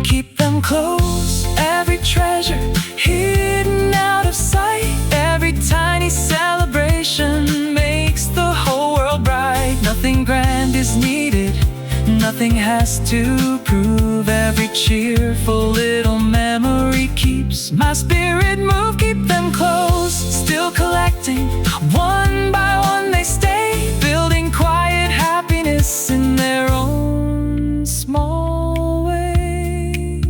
Keep them close, every treasure hidden out of sight. Every tiny celebration makes the whole world bright. Nothing grand is needed, nothing has to prove. Every cheerful little memory keeps my spirit move. Keep them close, still collecting. One by one they stay, building quiet happiness in their own small way.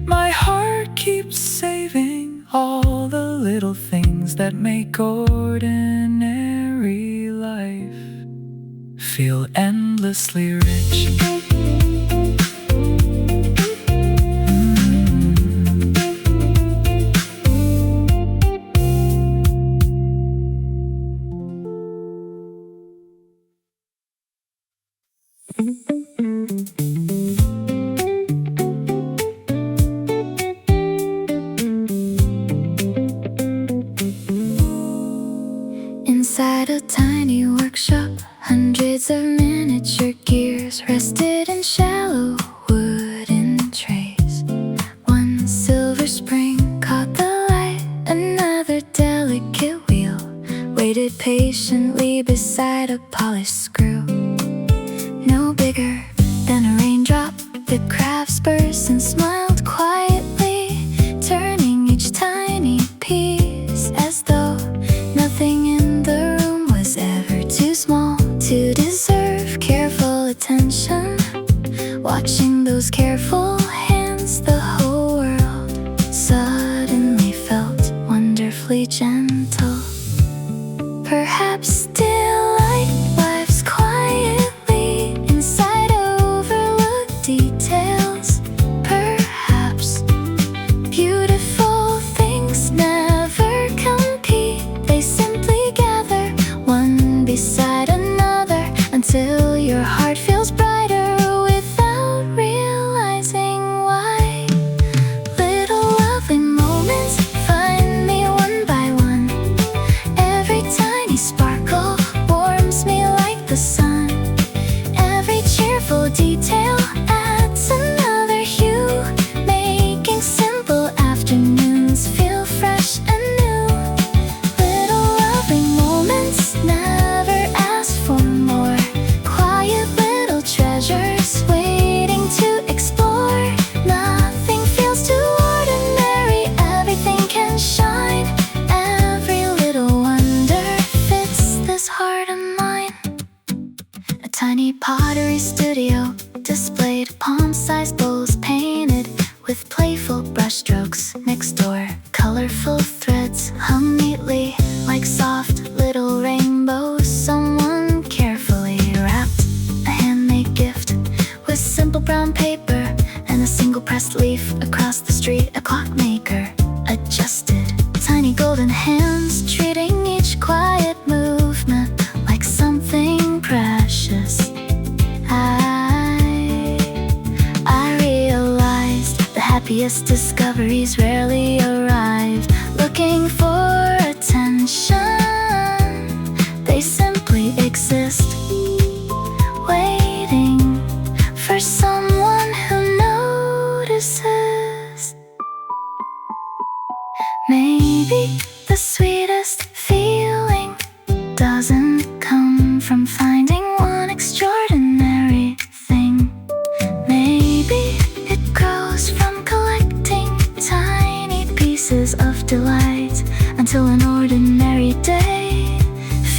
My heart keeps saving all the little things that make ordinary life feel endlessly rich. Inside a tiny workshop, hundreds of miniature gears rested in shallow wooden trays. One silver spring caught the light, another delicate wheel waited patiently beside a polished screw. No bigger than a raindrop, the craftsperson smiled quietly, turning each tiny piece as though nothing in the room was ever too small to deserve careful attention. Watching those careful hands, the whole world suddenly felt wonderfully gentle. Perhaps delight lives quietly inside overlooked details. Perhaps beautiful things never compete. They simply gather one beside another until your heart feels brighter without realizing why. Little lovely moments find me one by one. Every tiny sparkle warms me like the sun. Every cheerful detail adds another hue, making simple afternoons feel fresh and new. Little lovely moments never ask for more. Quiet little treasures waiting to explore. Nothing feels too ordinary, everything can shine. Every little wonder fits this heart of mine. A tiny pottery studio displayed palm-sized bowls painted with playful brushstrokes. Next door, colorful threads hung neatly like soft little rainbows. Someone carefully wrapped a handmade gift with simple brown paper and a single pressed leaf. Across the street, a clockmaker adjusted tiny golden hands, treating each quiet movement like something precious. I realized the happiest discoveries rarely arrive looking for attention. They simply exist, waiting for someone who notices. Maybe the sweetest feeling doesn't come from finding one extraordinary thing. Maybe it grows from collecting tiny pieces of delight until an ordinary day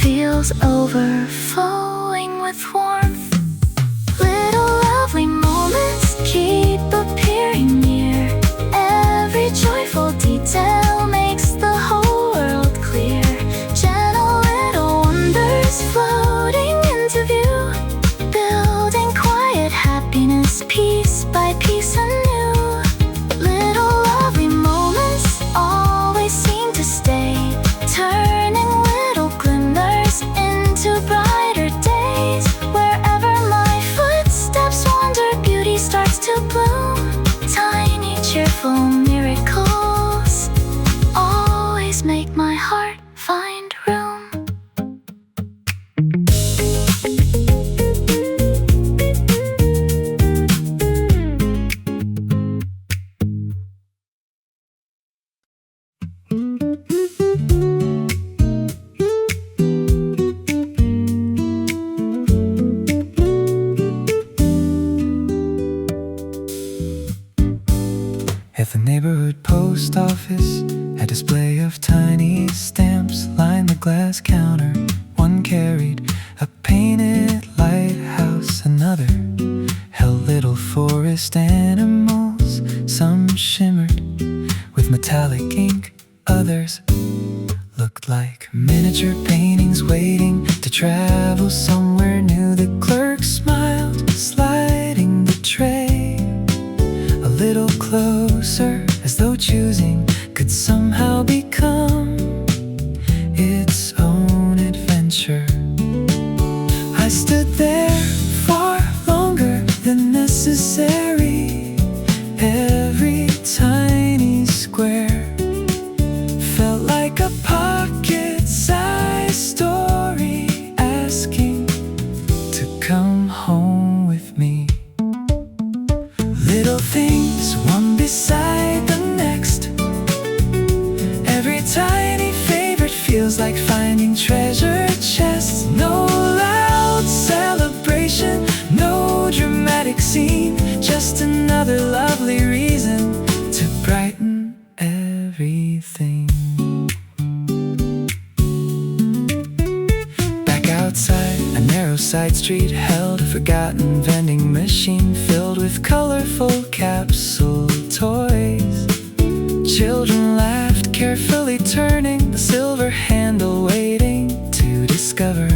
feels overflowing with warmth. Little lovely moments keep appearing near. Every joy office, a display of tiny stamps lined the glass counter. One carried a painted lighthouse, another held little forest animals. Some shimmered with metallic ink, others looked like miniature paintings waiting to travel somewhere new. The clerk smiled, sliding the tray a little closer, as though choosing could somehow become its own adventure. I stood there far longer than necessary. Every tiny square felt like a pocket-sized story asking to come home with me. Little things, one beside the next. Every tiny favorite feels like finding treasure chests. No loud celebration, no dramatic scene, just another lovely reason to brighten everything. Back outside, a narrow side street held a forgotten vending machine filled with colorful capsule toys. Children laughed, carefully turning the silver handle, waiting to discover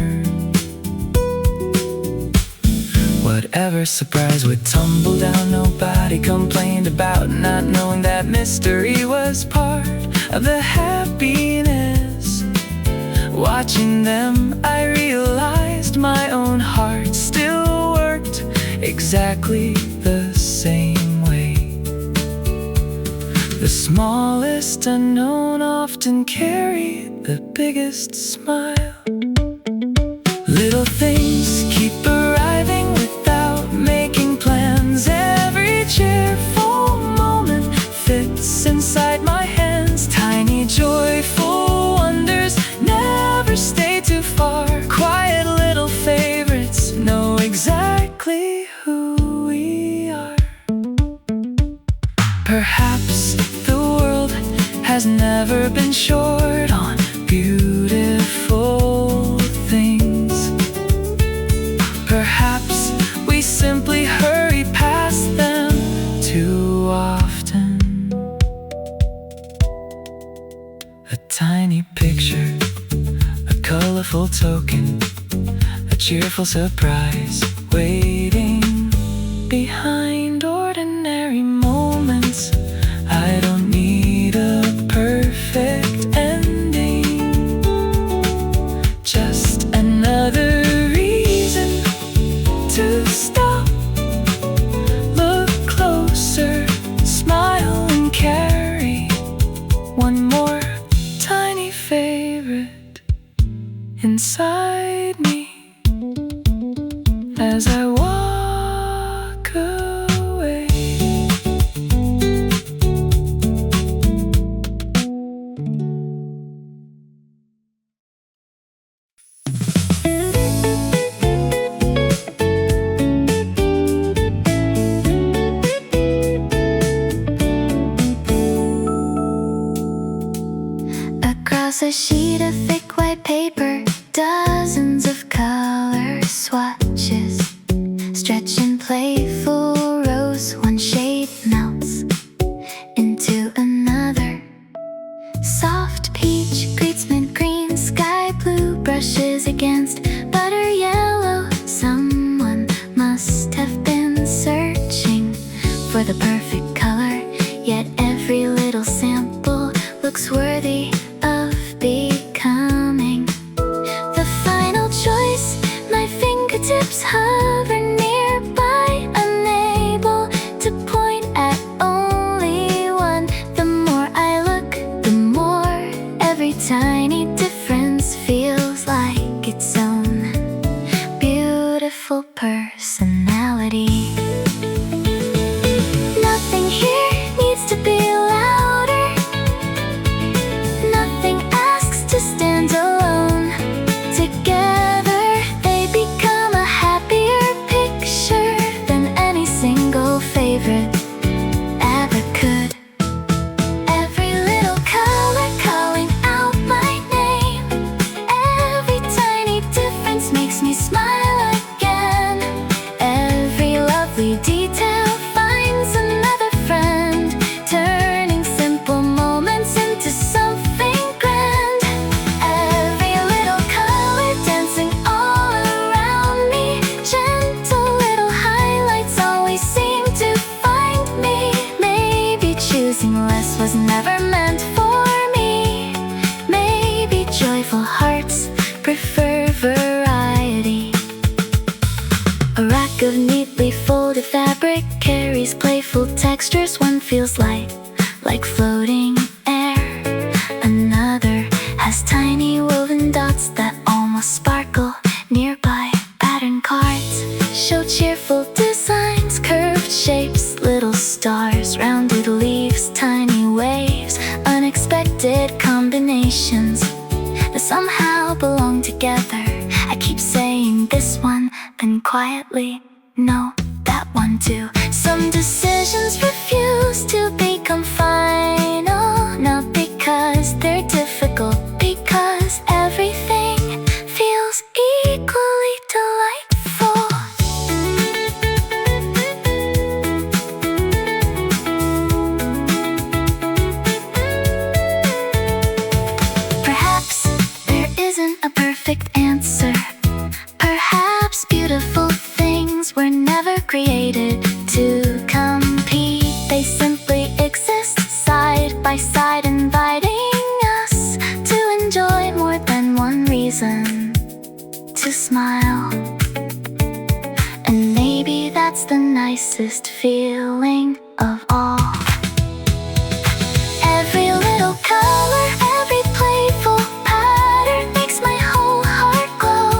whatever surprise would tumble down. Nobody complained about not knowing that mystery was part of the happiness. Watching them, I realized my own heart still worked exactly the same way. The smallest unknown often carry the biggest smile. Little things keep arriving without making plans. Every cheerful moment fits inside my hands. Tiny joyful wonders never stay too far. Quiet little favorites know exactly who we are. Perhaps the world has never been short on beautiful things. Perhaps we simply hurry past them too often. A tiny picture, a colorful token, a cheerful surprise waiting behind ordinary moments. I don't need a perfect ending, just another reason to stop, look closer, smile and carry one more tiny favorite inside me as I walk away. Across a sheet of thick white paper, dozens of color swatches stretch in playful rows. One shade melts into another. Soft peach greets mint green, sky blue brushes against butter yellow. Someone must have been searching for the perfect color, yet every little sample looks worthy of becoming the final choice. My fingertips hover nearby, unable to point at only one. The more I look, the more every tiny difference feels like its own beautiful personality. Nothing here needs to be louder. Nothing asks to stand alone. Together they become a happier picture than any single favorite ever could. Every unexpected combinations that somehow belong together. I keep saying this one, then quietly, no, that one too. Some decisions refuse to become final, not because they're difficult, because everything feels equally delightful. Perhaps there isn't a perfect answer. Perhaps beautiful things were never created to compete. They simply exist side by side, inviting us to enjoy more than one reason to smile. And maybe that's the nicest feeling of all. Every little color, every playful pattern makes my whole heart glow.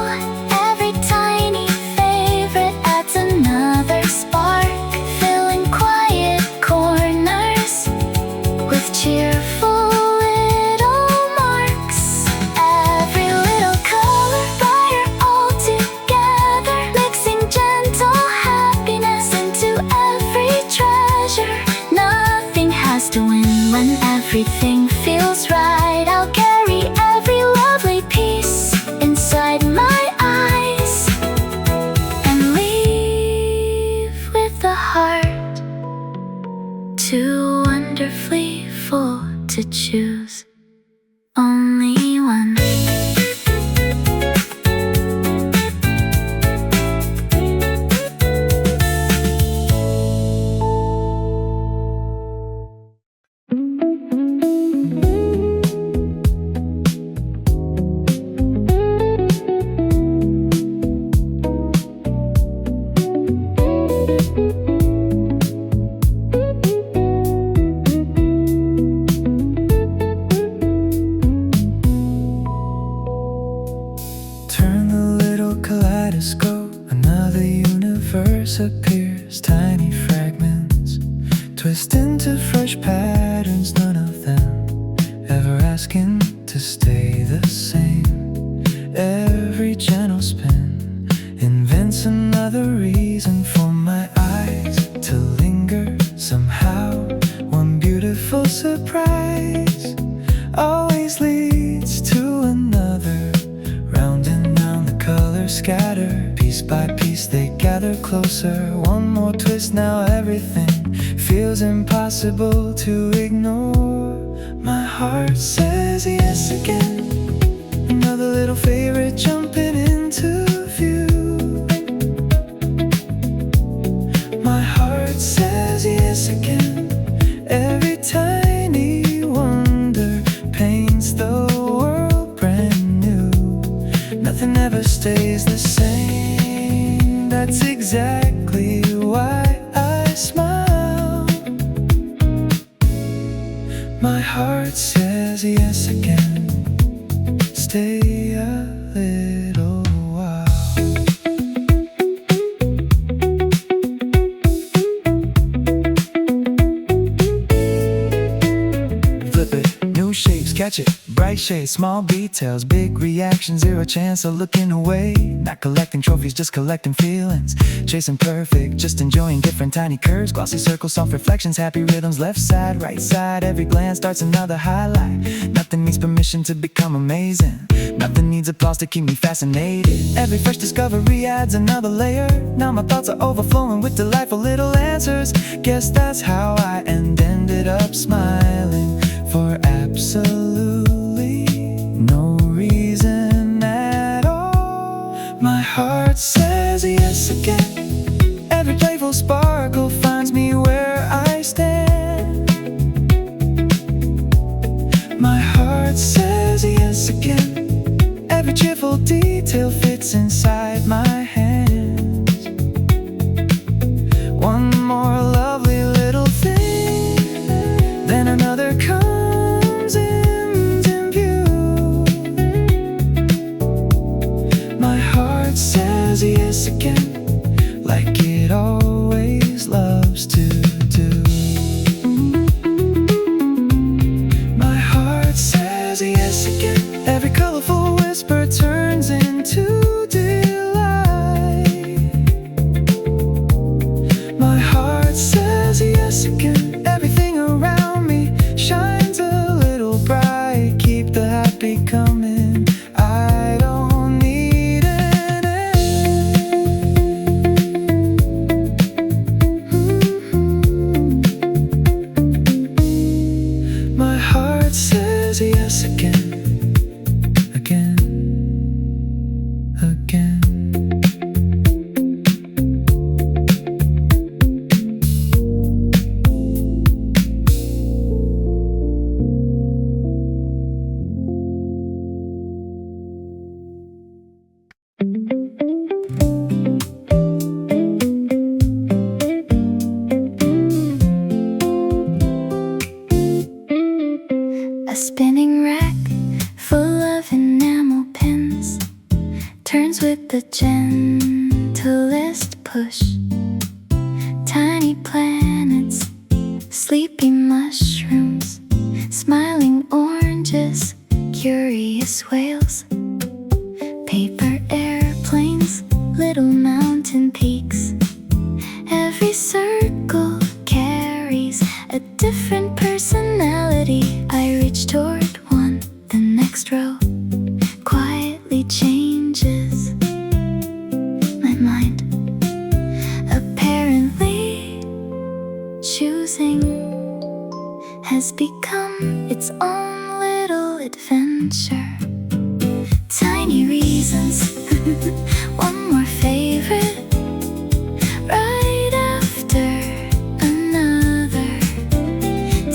Every tiny favorite adds another spark, filling quiet corners with cheerful little marks. Every little color brighter all together, mixing gentle happiness into every treasure. Nothing has to win when everything feels right. I'll carry every lovely piece inside my eyes and leave with a heart too wonderfully full to choose only one. Turn the little kaleidoscope, another universe appears. Tiny fragments twist into fresh patterns, none of them ever asking to stay the same. Every gentle spin invents another reason for my eyes to linger. Somehow, one beautiful surprise always leads to another. Round and round the colors scatter, piece by piece they gather closer. One more twist, now everything feels impossible to ignore. My heart says yes again, another little favorite jumping into view. My heart says yes again, every tiny wonder paints the world brand new. Nothing ever stays the same, that's exactly why I smile. My heart says yes again, stay a little while. Flip it, new shapes, catch it, bright shades, small details, big reactions, zero chance of looking away. Not collecting trophies, just collecting feelings, chasing perfect, just enjoying different tiny curves, glossy circles, soft reflections, happy rhythms, left side, right side, every glance starts another highlight. Nothing needs permission to become amazing, nothing needs applause to keep me fascinated. Every fresh discovery adds another layer, now my thoughts are overflowing with delightful little answers. Guess that's how I ended up smiling for absolutely no reason at all. My heart says yes again, every playful sparkle finds me where I stand. My heart says yes again, every cheerful detail fits inside my hands. One more lovely little thing, then another comes into view. My heart says yes again, like it always loves to do. My heart A spinning rack full of enamel pins turns with the gentlest push. Tiny planets, sleepy mushrooms, smiling oranges, curious whales, paper airplanes, little mountain peaks. Every circle carries a different personality. I reach toward one, the next row quietly changes my mind. Apparently, choosing has become its own little adventure. Tiny reasons, one more favorite, right after another.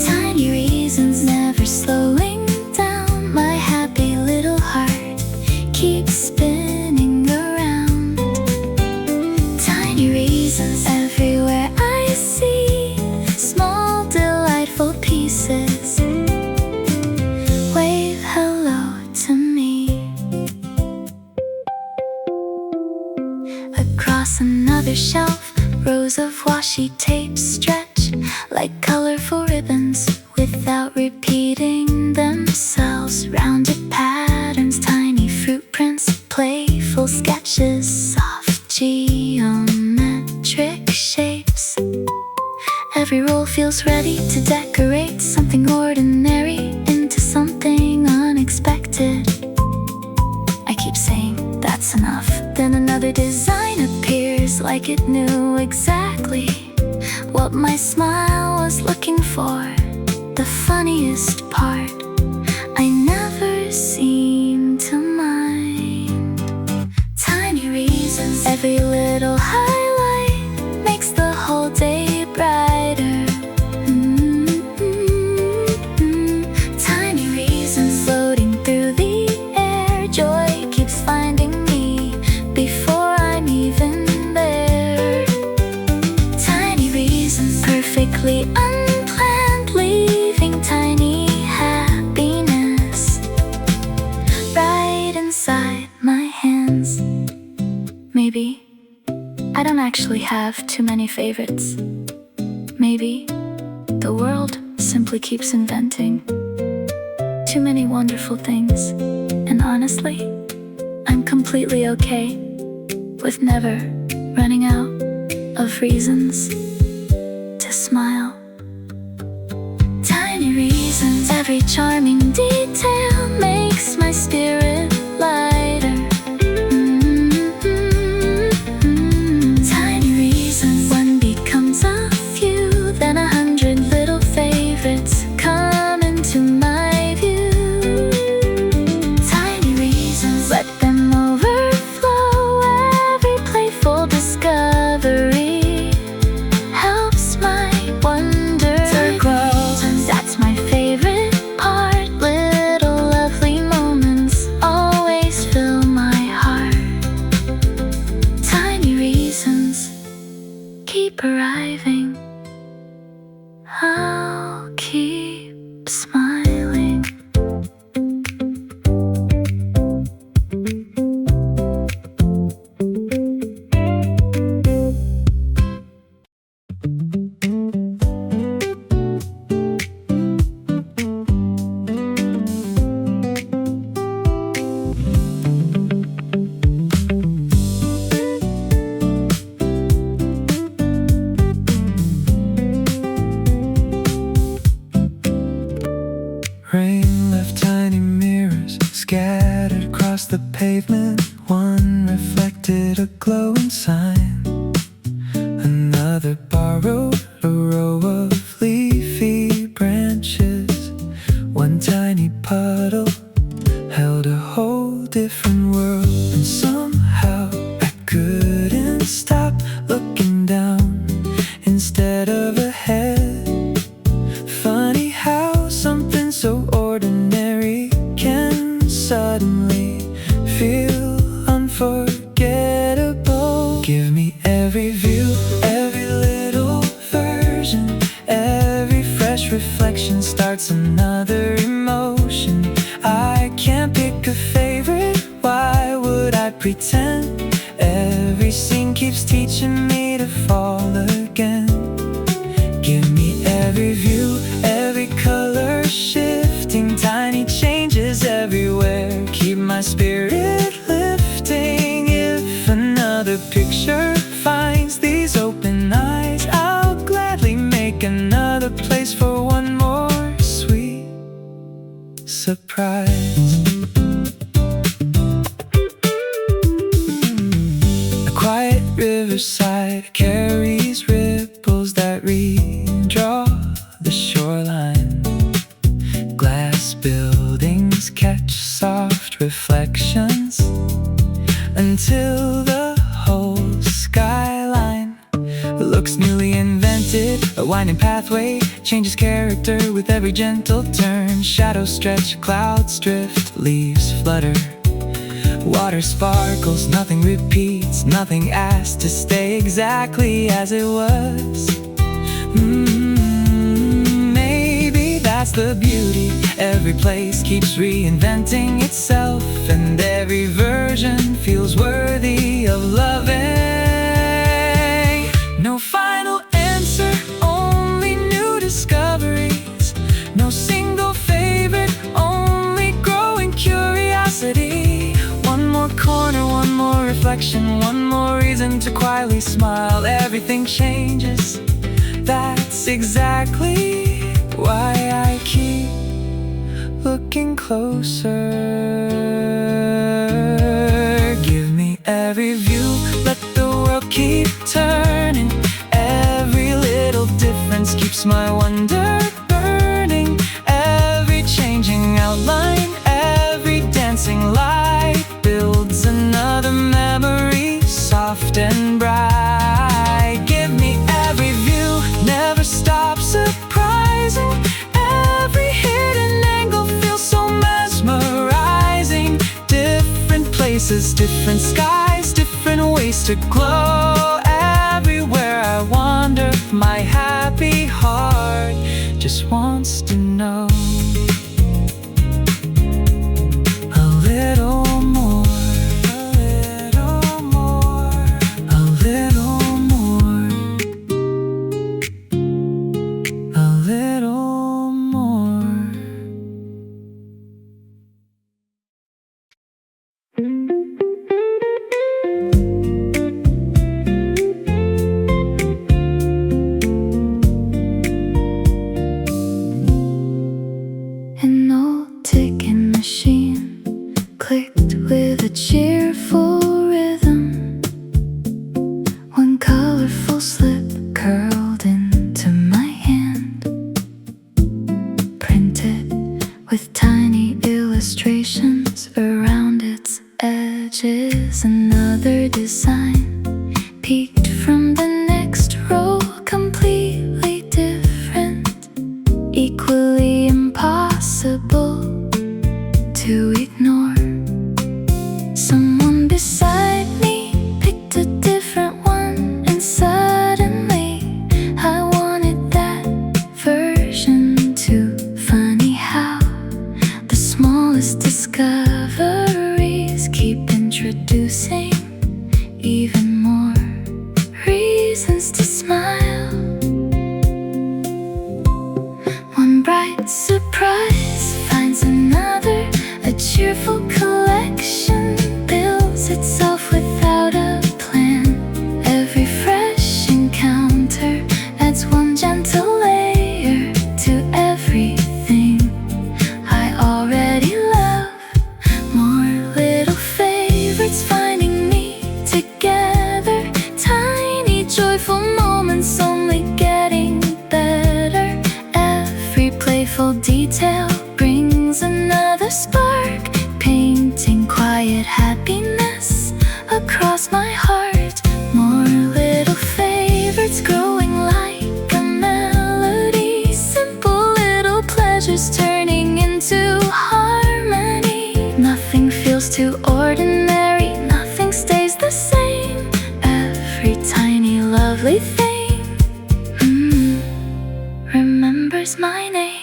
Tiny reasons, never slowing down. My happy little heart keeps spinning around. Tiny reasons, everywhere I see small delightful pieces. Wave hello to me. Across another shelf, rows of washi tapes stretch like colorful ribbons without repeating themselves. Rounded patterns, tiny fruit prints, playful sketches, soft geometric shapes. Every roll feels ready to decorate something ordinary into something unexpected. I keep saying, that's enough. Then another design appears like it knew exactly what my smile was looking for. The funniest part, I never seem to mind. Tiny reasons, every little highlight makes the whole day brighter. Tiny reasons floating through the air. Joy keeps finding me before I'm even there. Tiny reasons, perfectly unplanned, leaving tiny happiness right inside my hands. Maybe I don't actually have too many favorites. Maybe the world simply keeps inventing too many wonderful things. And honestly, I'm completely okay with never running out of reasons to smile. Tiny reasons, every charming detail makes my spirit lighter. Tiny reasons, one becomes a few, then 100 little favorites come into my view. Tiny reasons, let them overflow. Every playful discovery helps my wonder grow. That's my favorite part. Little lovely moments always fill my heart. Tiny reasons keep arriving. I'll keep smiling. Rain left tiny mirrors scattered across the pavement. One reflected a glowing sign. Another borrowed a row of leafy branches. One tiny puddle held a whole different world. And somehow I couldn't stop looking down instead of ahead. Funny how something so ordinary can suddenly feel unforgettable. Give me every view, every little version. Every fresh reflection starts another emotion. pretend. Every scene keeps teaching me to fall again. Give me every view, every color shifting, tiny changes everywhere. Keep my spirit lifting. If another picture finds these open eyes, I'll gladly make another place for one more sweet surprise. A quiet riverside carries ripples that redraw the shoreline. Glass buildings catch soft reflections until the whole skyline looks newly invented. A winding pathway changes character with every gentle turn. Shadows stretch, clouds drift, leaves flutter. Water sparkles, nothing repeats, nothing asks to stay exactly as it was. Maybe that's the beauty. Every place keeps reinventing itself, and every version feels worthy of loving. No final answer, only new discoveries. No single favorite, only growing curiosity. One more corner, one more reflection, one more reason to quietly smile. Everything changes, that's exactly why I keep looking closer. Give me every view, let the world keep turning. Every little difference keeps my wonder burning. Every changing outline, every dancing light builds another memory, soft and bright. Give me every view, never stop surprising. Every hidden angle feels so mesmerizing. Different places, different skies, different ways to glow. Everywhere I wander, my happy heart just wants to know a little more, a little more, a little more, a little more. An old ticking machine clicked with a cheerful rhythm. One colorful slip curled into my hand, printed with tiny illustrations around its edges. Another design peeked from the next row, completely different, equally impossible to ignore. Someone beside me picked a different one, and suddenly I wanted that version too. Funny how the smallest discoveries keep introducing even more reasons to smile. One bright surprise finds another, a cheerful collection builds itself without a plan. Every fresh encounter adds one gentle layer to everything I already love. More little favorites finding me together, tiny joyful moments only getting better. Every playful detail brings another spark, painting quiet happiness across my heart. More little favorites growing like a melody, simple little pleasures turning into harmony. Nothing feels too ordinary, nothing stays the same. Every tiny lovely thing remembers my name.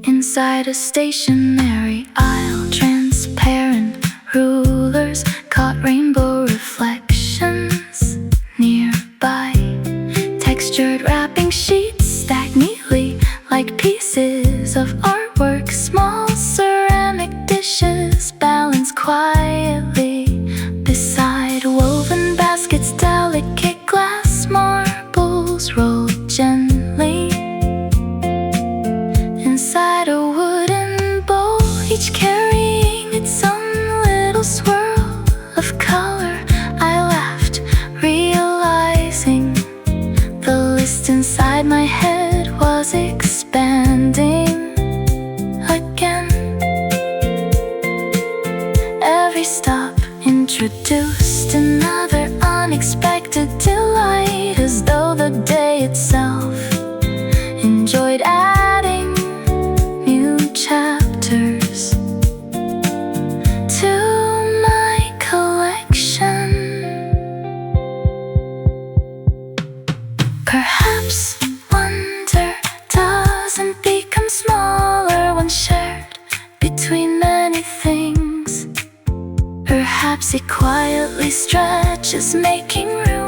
Inside a stationery aisle, transparent of artwork, small ceramic dishes balanced quietly beside woven baskets, delicate glass marbles rolled gently inside a wooden bowl, each carrying its own little swirl of color. I laughed, realizing the list inside my head was expanding again. Every stop introduced another unexpected delight, as though the day itself enjoyed adding new chapters to my collection. Perhaps wonder doesn't become smaller when shared between many things. Perhaps it quietly stretches, making room